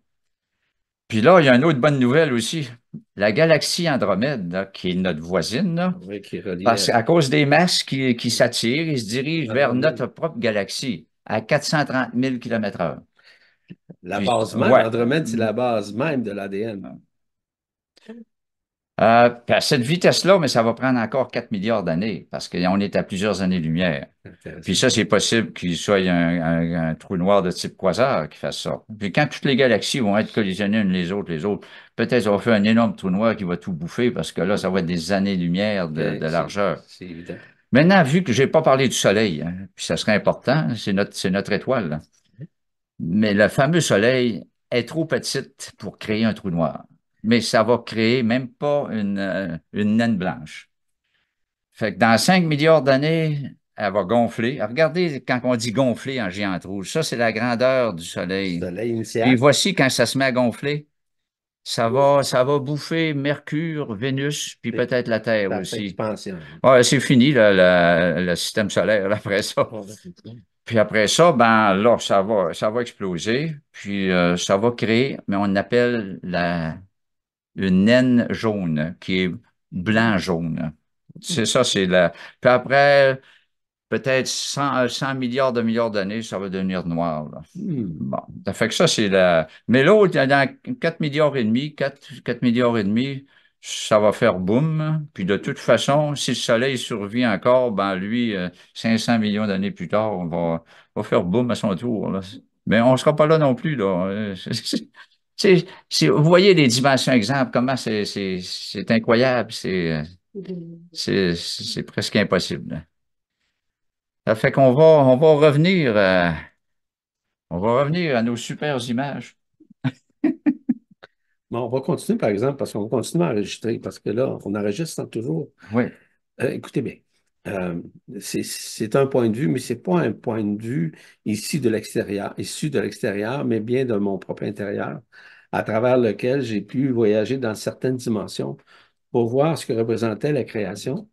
Puis là, il y a une autre bonne nouvelle aussi. La galaxie Andromède, là, qui est notre voisine, là, Oui, qui est relié parce qu'à cause des masses qui s'attirent, ils se dirigent à vers Andromède. notre propre galaxie à 430 000 km/h. La Puis, base même, ouais. Andromède, c'est la base même de l'ADN. Puis à cette vitesse-là, mais ça va prendre encore 4 milliards d'années parce qu'on est à plusieurs années-lumière. Puis Intéressant. ça, c'est possible qu'il soit un trou noir de type quasar qui fasse ça. Puis quand toutes les galaxies vont être collisionnées les autres, peut-être ça va faire un énorme trou noir qui va tout bouffer parce que là, ça va être des années-lumière OK, de largeur. c'est évident. Maintenant, vu que j'ai pas parlé du Soleil, hein, puis ça serait important, c'est notre étoile, là. Mais le fameux Soleil est trop petite pour créer un trou noir. Mais ça va créer même pas une naine blanche. Fait que dans 5 milliards d'années, elle va gonfler. Regardez quand on dit gonfler en géante rouge, ça, c'est la grandeur du Soleil. Soleil Puis initial, voici quand ça se met à gonfler, ça va bouffer Mercure, Vénus, puis c'est peut-être la Terre ça fait aussi. expansion. Ouais, c'est fini, là, le système solaire, là, après ça. Ouais. Puis après ça, ben là, ça va exploser, puis ça va créer, mais on appelle une naine jaune, qui est blanc-jaune. C'est ça, c'est la. Puis après, peut-être 100 milliards de milliards d'années, ça va devenir noir, là. Hmm. Bon, ça fait que ça, c'est la. Mais l'autre, dans 4 milliards et demi, 4 milliards et demi, ça va faire boum. Puis de toute façon, si le Soleil survit encore, ben lui, 500 millions d'années plus tard, va faire boum à son tour, là. Mais on ne sera pas là non plus, là. Vous voyez les dimensions exemples, comment c'est incroyable, c'est presque impossible, là. Ça fait on va revenir à nos super images. Bon, on va continuer, par exemple, parce qu'on va continuer à enregistrer, parce que là, on enregistre toujours. Oui, Écoutez bien, euh, c'est un point de vue, mais c'est pas un point de vue issu de l'extérieur, mais bien de mon propre intérieur, à travers lequel j'ai pu voyager dans certaines dimensions pour voir ce que représentait la création.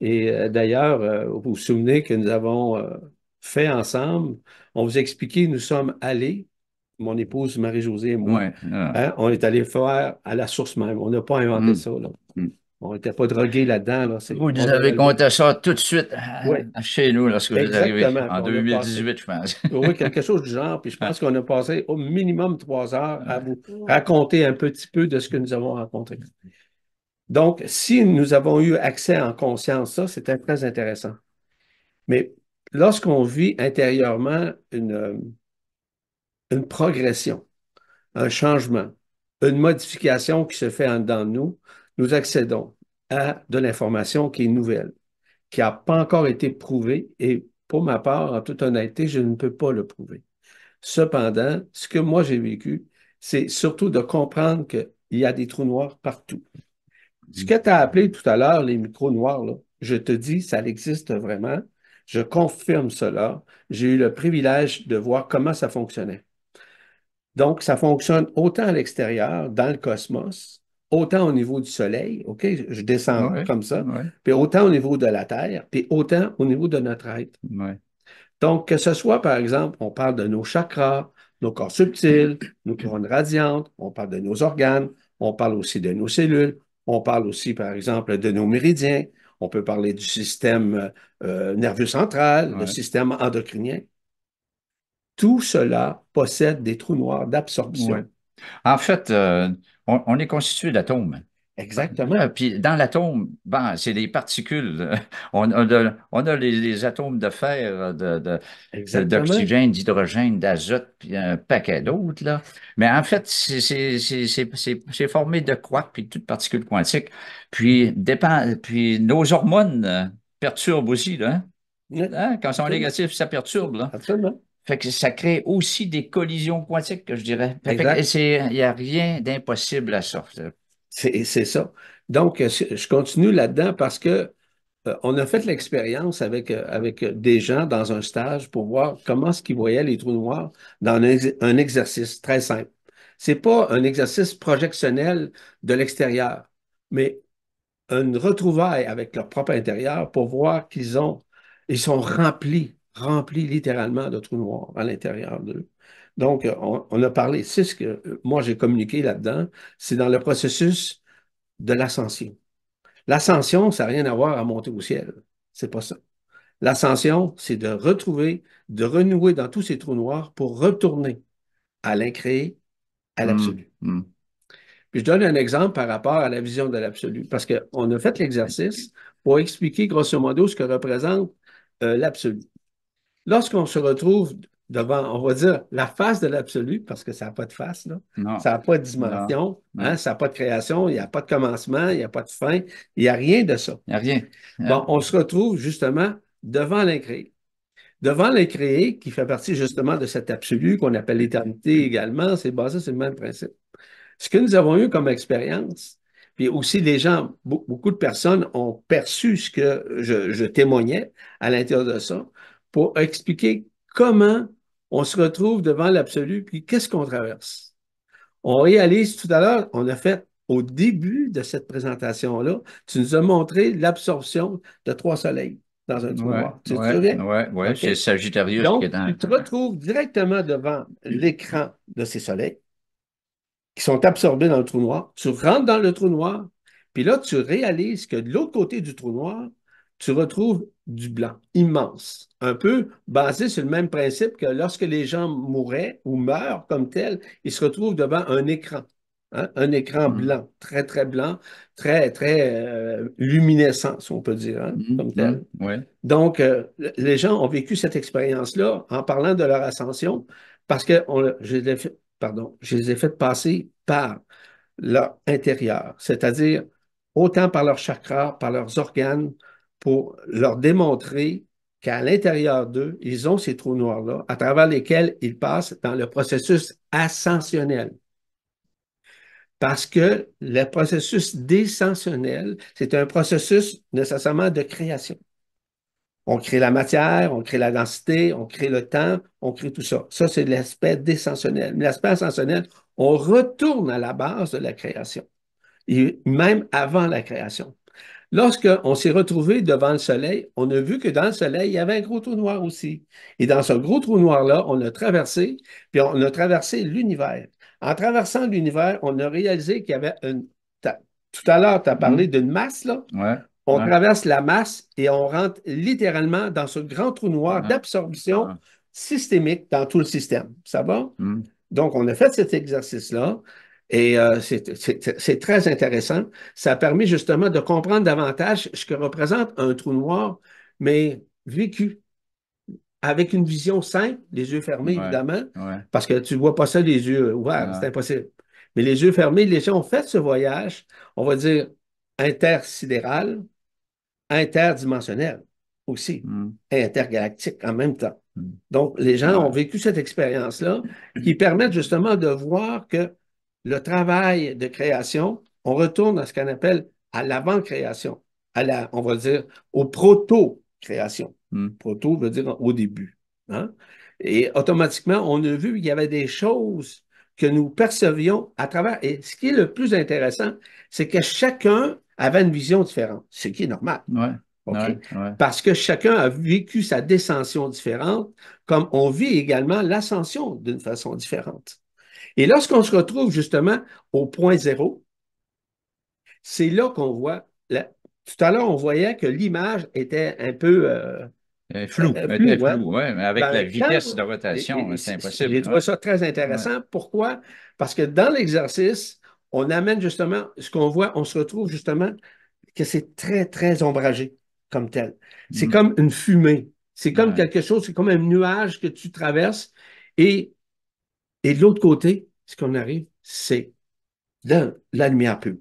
Et d'ailleurs, vous vous souvenez que nous avons fait ensemble, on vous a expliqué, nous sommes allés, mon épouse Marie-Josée et moi, oui. hein, on est allés faire à la source même. On n'a pas inventé Hum, ça, là. hum. On n'était pas drogués là-dedans, là. Vous nous On a avez relevé. compté ça tout de suite Oui, chez nous lorsque vous êtes arrivé, exactement. Puis en on a passé, 2018, je pense. oui, quelque chose du genre. Puis je pense qu'on a passé au minimum 3 heures à vous raconter un petit peu de ce que nous avons rencontré. Donc, si nous avons eu accès en conscience, ça, c'était très intéressant. Mais lorsqu'on vit intérieurement une progression, un changement, une modification qui se fait en dedans de nous, nous accédons à de l'information qui est nouvelle, qui n'a pas encore été prouvée et pour ma part, en toute honnêteté, je ne peux pas le prouver. Cependant, ce que moi j'ai vécu, c'est surtout de comprendre qu'il y a des trous noirs partout. Ce que tu as appelé tout à l'heure les micros noirs, là, je te dis, ça existe vraiment. Je confirme cela. J'ai eu le privilège de voir comment ça fonctionnait. Donc, ça fonctionne autant à l'extérieur, dans le cosmos, autant au niveau du Soleil, OK? Je descends Oui, comme ça, oui, puis autant au niveau de la Terre, puis autant au niveau de notre être. oui. Donc, que ce soit, par exemple, on parle de nos chakras, nos corps subtils, nos couronnes radiantes, on parle de nos organes, on parle aussi de nos cellules, on parle aussi, par exemple, de nos méridiens, on peut parler du système nerveux central, le Oui. système endocrinien. Tout cela possède des trous noirs Oui. d'absorption. En fait, on est constitué d'atomes. Exactement. Puis dans l'atome, ben, c'est des particules. On a les atomes de fer, Exactement. d'oxygène, d'hydrogène, d'azote, puis un paquet d'autres, là. Mais en fait, c'est formé de quarks puis de toutes particules quantiques. Puis nos hormones perturbent aussi, là. Hein? Oui, Hein? Quand ils sont absolument. négatifs, ça perturbe, là. Absolument. Fait que ça crée aussi des collisions quantiques, que je dirais. Fait que Exact. il n'y a rien d'impossible à ça. C'est ça. Donc, je continue là-dedans parce que on a fait l'expérience avec des gens dans un stage pour voir comment est-ce qu'ils voyaient les trous noirs dans un exercice très simple. C'est pas un exercice projectionnel de l'extérieur, mais une retrouvaille avec leur propre intérieur pour voir ils sont remplis littéralement de trous noirs à l'intérieur d'eux. Donc, on a parlé, c'est ce que moi j'ai communiqué là-dedans, c'est dans le processus de l'ascension. L'ascension, ça n'a rien à voir à monter au ciel. C'est pas ça. L'ascension, c'est de retrouver, de renouer dans tous ces trous noirs pour retourner à l'incréé, à Hum, l'absolu. hum. Puis je donne un exemple par rapport à la vision de l'absolu, parce qu'on a fait l'exercice pour expliquer grosso modo ce que représente l'absolu. Lorsqu'on se retrouve devant, on va dire, la face de l'absolu, parce que ça n'a pas de face, là, Non, ça n'a pas de non, dimension, hein, non. ça n'a pas de création, il n'y a pas de commencement, il n'y a pas de fin, il n'y a rien de ça. Il n'y a rien. Bon, Hein? on se retrouve justement devant l'incréé. Devant l'incréé, qui fait partie justement de cet absolu qu'on appelle l'éternité également, c'est basé sur le même principe. Ce que nous avons eu comme expérience, puis aussi les gens, beaucoup de personnes ont perçu ce que je témoignais à l'intérieur de ça pour expliquer comment on se retrouve devant l'absolu, puis qu'est-ce qu'on traverse. On réalise tout à l'heure, on a fait au début de cette présentation-là, tu nous as montré l'absorption de trois soleils dans un trou Ouais, noir. Tu te ouais, souviens? ouais, ouais. OK? C'est Sagittarius qui est Donc, dans. tu te retrouves directement devant l'écran de ces soleils qui sont absorbés dans le trou noir. Tu rentres dans le trou noir, puis là, tu réalises que de l'autre côté du trou noir, tu retrouves du blanc immense, un peu basé sur le même principe que lorsque les gens mouraient ou meurent comme tels, ils se retrouvent devant un écran, hein, un écran Hum, blanc, très, très blanc, très, très luminescent, si on peut dire, hein, comme tel. ouais. Donc, les gens ont vécu cette expérience-là en parlant de leur ascension parce que je les ai fait passer par leur intérieur, c'est-à-dire autant par leurs chakras, par leurs organes, pour leur démontrer qu'à l'intérieur d'eux, ils ont ces trous noirs-là, à travers lesquels ils passent dans le processus ascensionnel. Parce que le processus descensionnel, c'est un processus nécessairement de création. On crée la matière, on crée la densité, on crée le temps, on crée tout ça. Ça, c'est l'aspect descensionnel. Mais l'aspect ascensionnel, on retourne à la base de la création, et même avant la création. Lorsqu'on s'est retrouvé devant le Soleil, on a vu que dans le Soleil, il y avait un gros trou noir aussi. Et dans ce gros trou noir-là, on a traversé, puis on a traversé l'univers. En traversant l'univers, on a réalisé qu'il y avait une... Tout à l'heure, tu as parlé Hum, d'une masse, là. ouais, On ouais, traverse la masse et on rentre littéralement dans ce grand trou noir ouais, d'absorption ouais. systémique dans tout le système. Ça va? Hum, Donc, on a fait cet exercice-là et c'est très intéressant. Ça a permis justement de comprendre davantage ce que représente un trou noir, mais vécu avec une vision simple, les yeux fermés ouais, évidemment, ouais. parce que tu ne vois pas ça les yeux ouverts, c'est Ah, impossible. Mais les yeux fermés, les gens ont fait ce voyage, on va dire intersidéral, interdimensionnel aussi, hum, et intergalactique en même temps. hum. Donc, les gens ont Ouais. vécu cette expérience-là qui permettent justement de voir que le travail de création, on retourne à ce qu'on appelle à l'avant-création, on va dire, au proto-création. Hum, Proto veut dire au début. Hein? Et automatiquement, on a vu qu'il y avait des choses que nous percevions à travers. Et ce qui est le plus intéressant, c'est que chacun avait une vision différente, ce qui est normal. ouais, OK? ouais, ouais. Parce que chacun a vécu sa descension différente, comme on vit également l'ascension d'une façon différente. Et lorsqu'on se retrouve justement au point zéro, c'est là qu'on voit, tout à l'heure, on voyait que l'image était un peu Elle est flou, hein? floue, ouais, mais avec la Ben, vitesse de rotation, c'est j'ai impossible. trouvé Ouais, ça très ouais. intéressant. Pourquoi? Parce que dans l'exercice, on amène justement ce qu'on voit, on se retrouve justement que c'est très, très ombragé comme tel. C'est Mm. comme une fumée. C'est comme Ouais, quelque chose, c'est comme un nuage que tu traverses. Et, et de l'autre côté, ce qu'on arrive, c'est la lumière pure.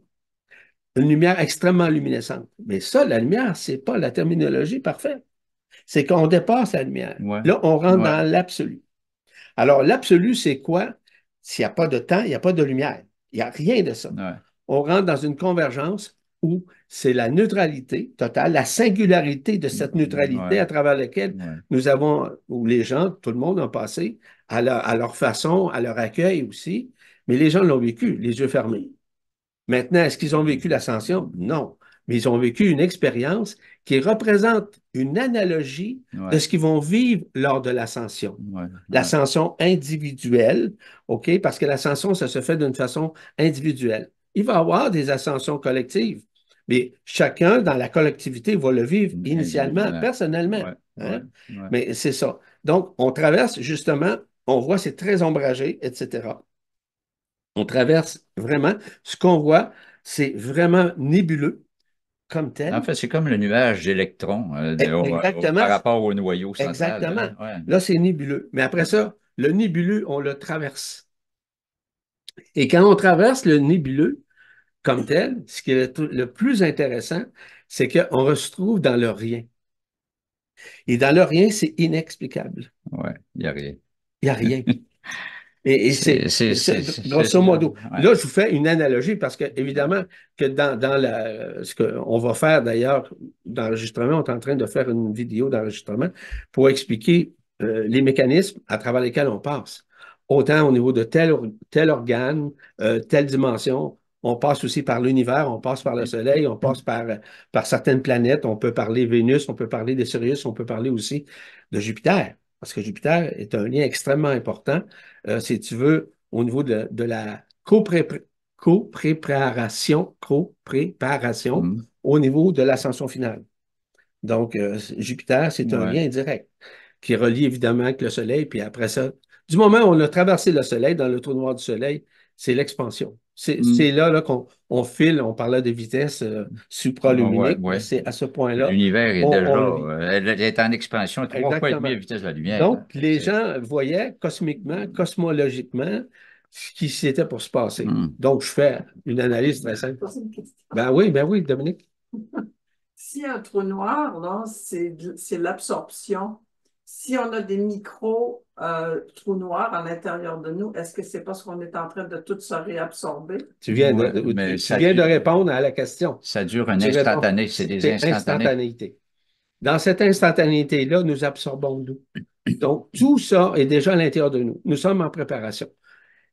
Une lumière extrêmement luminescente. Mais ça, la lumière, c'est pas la terminologie parfaite. C'est qu'on dépasse la lumière. ouais, Là, on rentre ouais, dans l'absolu. Alors, l'absolu, c'est quoi? S'il n'y a pas de temps, il n'y a pas de lumière. Il n'y a rien de ça. ouais. On rentre dans une convergence où c'est la neutralité totale, la singularité de cette neutralité Ouais, à travers laquelle ouais. nous avons, où les gens, tout le monde a passé à leur façon, à leur accueil aussi, mais les gens l'ont vécu, les yeux fermés. Maintenant, est-ce qu'ils ont vécu l'ascension? Non. Mais ils ont vécu une expérience qui représente une analogie de Ouais, ce qu'ils vont vivre lors de l'ascension. ouais, ouais. L'ascension individuelle, OK? Parce que l'ascension, ça se fait d'une façon individuelle. Il va y avoir des ascensions collectives, mais chacun dans la collectivité va le vivre initialement, Exact. personnellement. Ouais, ouais, Hein? ouais. Mais c'est ça. Donc, on traverse justement, on voit c'est très ombragé, etc. On traverse vraiment. Ce qu'on voit, c'est vraiment nébuleux comme En tel. fait, c'est comme le nuage d'électrons Exactement. par rapport au noyau central. Exactement. Hein. Ouais. Là, c'est nébuleux. Mais après ça, le nébuleux, on le traverse. Et quand on traverse le nébuleux comme tel, ce qui est le plus intéressant, c'est qu'on se trouve dans le rien. Et dans le rien, c'est inexplicable. Ouais, il n'y a rien. Il n'y a rien. Et C'est grosso ça. modo, Ouais. là, je vous fais une analogie parce que, évidemment, que ce qu'on va faire d'ailleurs d'enregistrement, on est en train de faire une vidéo d'enregistrement pour expliquer les mécanismes à travers lesquels on passe. Autant au niveau de tel organe, telle dimension, on passe aussi par l'univers, on passe par le Soleil, on passe par certaines planètes, on peut parler Vénus, on peut parler de Sirius, on peut parler aussi de Jupiter, parce que Jupiter est un lien extrêmement important si tu veux, au niveau de la copréparation Mm. au niveau de l'ascension finale. Donc, Jupiter, c'est un Ouais. lien direct qui relie évidemment avec le Soleil. Puis après ça, du moment où on a traversé le Soleil, dans le trou noir du Soleil, c'est l'expansion. Mm. C'est là qu'on on file, on parlait de vitesse Ouais, supraluminique, mais ouais. c'est à ce point-là, L'univers est on déjà, le vit. elle est en expansion 3 fois et demi Exactement. à la vitesse de la lumière. Hein. Donc, les gens voyaient cosmiquement, cosmologiquement, ce qui s'était pour se passer. Mm. Donc, je fais une analyse très simple. Ben oui, Dominique. Si un trou noir, là, c'est l'absorption. Si on a des micro-trous noirs à l'intérieur de nous, est-ce que c'est parce qu'on est en train de tout se réabsorber? Ouais, mais Tu viens de répondre à la question. ça dure un Tu réponds, instantané, c'est des c'est instantanés. instantanéité. Dans cette instantanéité-là, nous absorbons nous. Donc, tout ça est déjà à l'intérieur de nous. Nous sommes en préparation.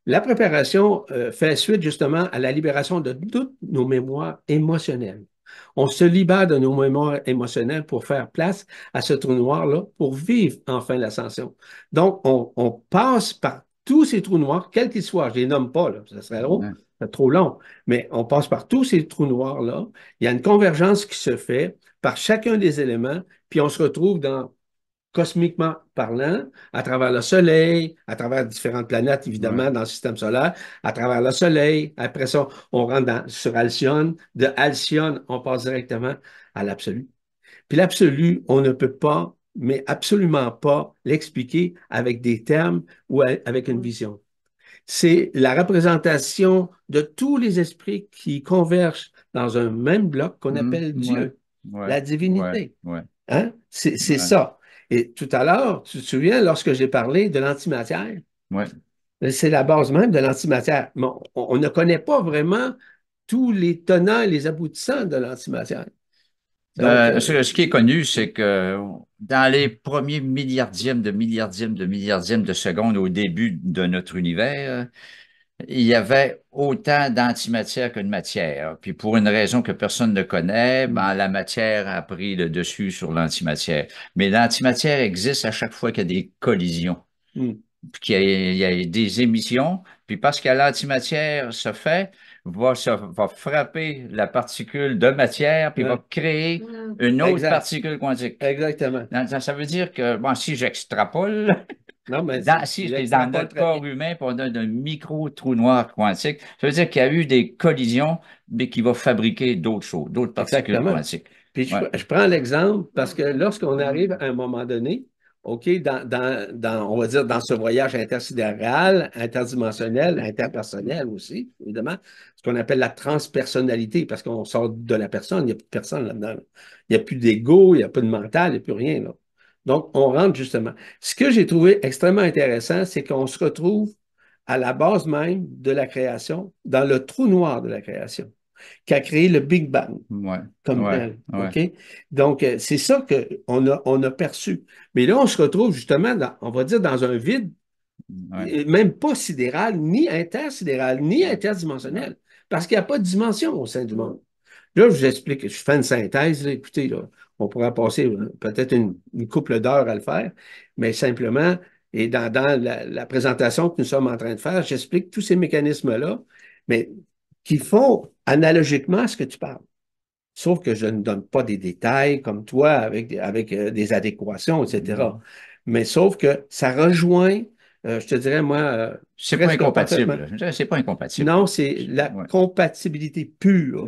La préparation fait suite justement à la libération de toutes nos mémoires émotionnelles. On se libère de nos mémoires émotionnelles pour faire place à ce trou noir-là, pour vivre enfin l'ascension. Donc, on passe par tous ces trous noirs, quels qu'ils soient. Je ne les nomme pas, là, ça serait long, Ouais. c'est trop long, mais on passe par tous ces trous noirs-là. Il y a une convergence qui se fait par chacun des éléments, puis on se retrouve dans cosmiquement parlant, à travers le Soleil, à travers différentes planètes, Ouais. évidemment, dans le système solaire, à travers le Soleil. Après ça, on rentre sur Alcyone. De Alcyone, on passe directement à l'absolu. Puis l'absolu, on ne peut pas, mais absolument pas, l'expliquer avec des termes ou avec une vision. C'est la représentation de tous les esprits qui convergent dans un même bloc qu'on Mm. appelle Ouais. Dieu, Ouais. la Ouais. divinité. Ouais. Hein? C'est Ouais. ça. Et tout à l'heure, tu te souviens, lorsque j'ai parlé de l'antimatière, Ouais. c'est la base même de l'antimatière. Mais on ne connaît pas vraiment tous les tenants et les aboutissants de l'antimatière. Donc, Ce qui est connu, c'est que dans les premiers milliardièmes de secondes au début de notre univers, il y avait autant d'antimatière que de matière. Puis pour une raison que personne ne connaît, mm, ben, la matière a pris le dessus sur l'antimatière. Mais l'antimatière existe à chaque fois qu'il y a des collisions, mm, puis qu'il y a des émissions. Puis parce que l'antimatière se fait, va frapper la particule de matière, puis Ouais. va créer Mm. une autre Exact. particule quantique. Exactement. Ça veut dire que, bon, si j'extrapole, Non, mais si il dans extrapole notre très bien. corps humain, puis on a un micro-trou noir quantique, ça veut dire qu'il y a eu des collisions, mais qui vont fabriquer d'autres choses, d'autres particules Exactement. quantiques. Puis Ouais. je prends l'exemple parce que lorsqu'on arrive à un moment donné, OK, on va dire dans ce voyage intersidéral, interdimensionnel, interpersonnel aussi, évidemment, ce qu'on appelle la transpersonnalité, parce qu'on sort de la personne, il n'y a plus de personne là-dedans. Il n'y a plus d'ego, il n'y a plus de mental, il n'y a plus rien là. Donc, on rentre justement. Ce que j'ai trouvé extrêmement intéressant, c'est qu'on se retrouve à la base même de la création, dans le trou noir de la création, qui a créé le Big Bang Ouais, comme ouais, tel. ouais, OK? Donc, c'est ça qu'on a perçu. Mais là, on se retrouve justement, on va dire, dans un vide, ouais, même pas sidéral, ni intersidéral, ni ouais, interdimensionnel, parce qu'il n'y a pas de dimension au sein du monde. Là, je vous explique, je fais une synthèse, là, écoutez, là, on pourra passer peut-être une couple d'heures à le faire, mais simplement, et dans la présentation que nous sommes en train de faire, j'explique tous ces mécanismes-là, mais qui font analogiquement à ce que tu parles. Sauf que je ne donne pas des détails comme toi avec des adéquations, etc. Mais sauf que ça rejoint, je te dirais, moi, c'est pas presque parfaitement. incompatible. C'est pas incompatible. Non, c'est la Ouais, compatibilité pure.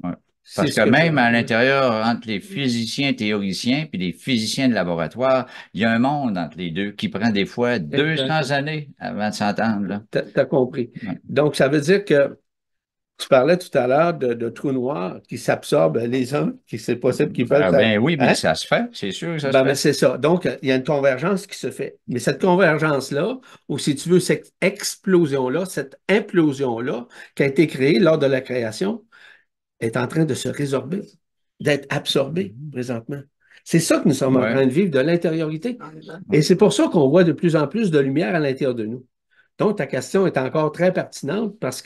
ouais. C'est Parce ce que que je... même à Ouais. l'intérieur, entre les physiciens théoriciens puis les physiciens de laboratoire, il y a un monde entre les deux qui prend des fois 200 Exactement. années avant de s'entendre, là. T'as compris. Ouais. Donc, ça veut dire que tu parlais tout à l'heure de trous noirs qui s'absorbent les uns, qui c'est possible qu'ils veulent... Ben oui, mais Hein? ça se fait, c'est sûr que ça se Ben, fait. c'est ça. Donc, il y a une convergence qui se fait. Mais cette convergence-là, ou si tu veux, cette explosion-là, cette implosion-là, qui a été créée lors de la création, est en train de se résorber, d'être absorbée présentement. C'est ça que nous sommes en Ouais. train de vivre de l'intériorité. On est Et d'accord. c'est pour ça qu'on voit de plus en plus de lumière à l'intérieur de nous. Donc, ta question est encore très pertinente parce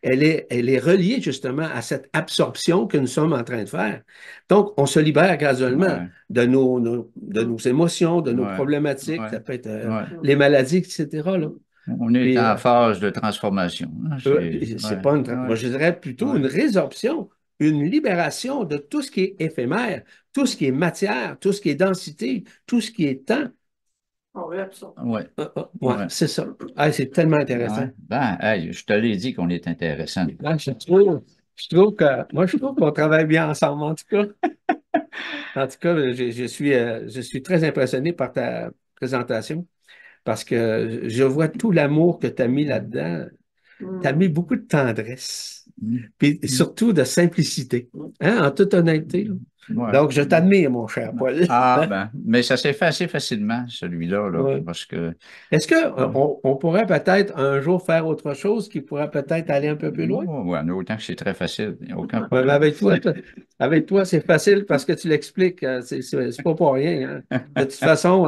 elle est reliée justement à cette absorption que nous sommes en train de faire. Donc, on se libère graduellement Ouais, de nos émotions, de nos ouais, problématiques, ouais, ça peut être ouais. les maladies, etc. Là. On est Puis, en phase de transformation, hein. c'est Ouais, pas moi, ouais, je dirais plutôt une ouais. résorption, une libération de tout ce qui est éphémère, tout ce qui est matière, tout ce qui est densité, tout ce qui est temps. On réabsorbe. Ouais, Ouais, ouais, c'est ça. Ah, c'est tellement ouais. intéressant. Ben, hey, je te l'ai dit qu'on est intéressant. Ah, je trouve qu'on travaille bien ensemble, en tout cas. En tout cas, je suis très impressionné par ta présentation parce que je vois tout l'amour que tu as mis là-dedans. Tu as mis beaucoup de tendresse, Mm. puis surtout de simplicité, hein, en toute honnêteté. Là. Ouais. Donc, je t'admire, mon cher Paul. Ah, ben, mais ça s'est fait assez facilement, celui-là, là, Ouais. parce que, Est-ce ouais. on pourrait peut-être un jour faire autre chose qui pourrait peut-être aller un peu plus loin? Ouais, mais autant que c'est très facile, il n'y a aucun Ouais, mais problème. avec toi, c'est facile parce que tu l'expliques. C'est pas pour rien. Hein. De toute façon,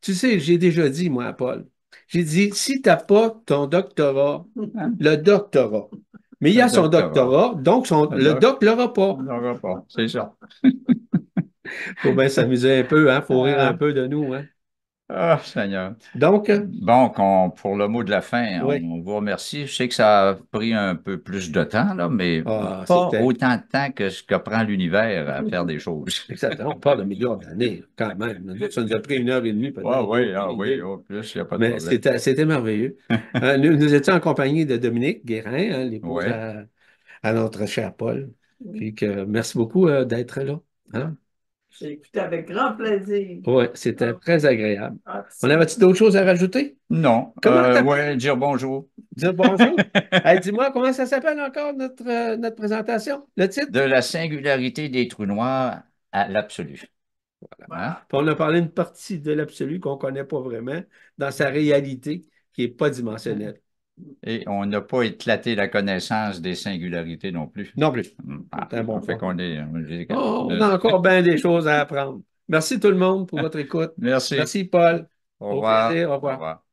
tu sais, j'ai déjà dit, moi, à Paul, j'ai dit, si tu n'as pas ton doctorat, Hein? le doctorat, mais il y Le a son doctorat. doctorat, donc Le le doc, doc ne l'aura pas. on n'aura pas, c'est ça. Il faut bien s'amuser un peu, hein, faut rire un Ah, peu de nous. Hein. ah, Seigneur. Donc, Bon, pour le mot de la fin, oui. on vous remercie. Je sais que ça a pris un peu plus de temps, là, mais Ah, pas c'était autant de temps que ce que prend l'univers à faire des choses. exactement. On parle de millions d'années, quand même. Ça nous a pris 1 heure et demie, Ouais, peut-être. oui, ah Aucune oui, idée. au plus, il n'y a pas de Mais problème. c'était merveilleux. Nous étions en compagnie de Dominique Guérin, hein, l'épouse Oui. à notre cher Paul. Puis que merci beaucoup d'être là. Hein? J'ai écouté avec grand plaisir. Oui, c'était très agréable. Ah, On avait-tu d'autres choses à rajouter? Non, Comment t'appelles? ouais, dire bonjour. Dire bonjour. Hey, dis-moi, comment ça s'appelle encore notre présentation? Le De titre? la singularité des trous noirs à l'absolu. Hein? voilà. Puis on a parlé d'une partie de l'absolu qu'on ne connaît pas vraiment dans sa réalité qui n'est pas dimensionnelle. Et on n'a pas éclaté la connaissance des singularités non plus. Non plus. Ah, C'est un bon on fait point. qu'on est. On a encore bien des choses à apprendre. Merci tout le monde pour votre écoute. Merci. Merci Paul. Au Au revoir. plaisir. Au Au revoir. revoir.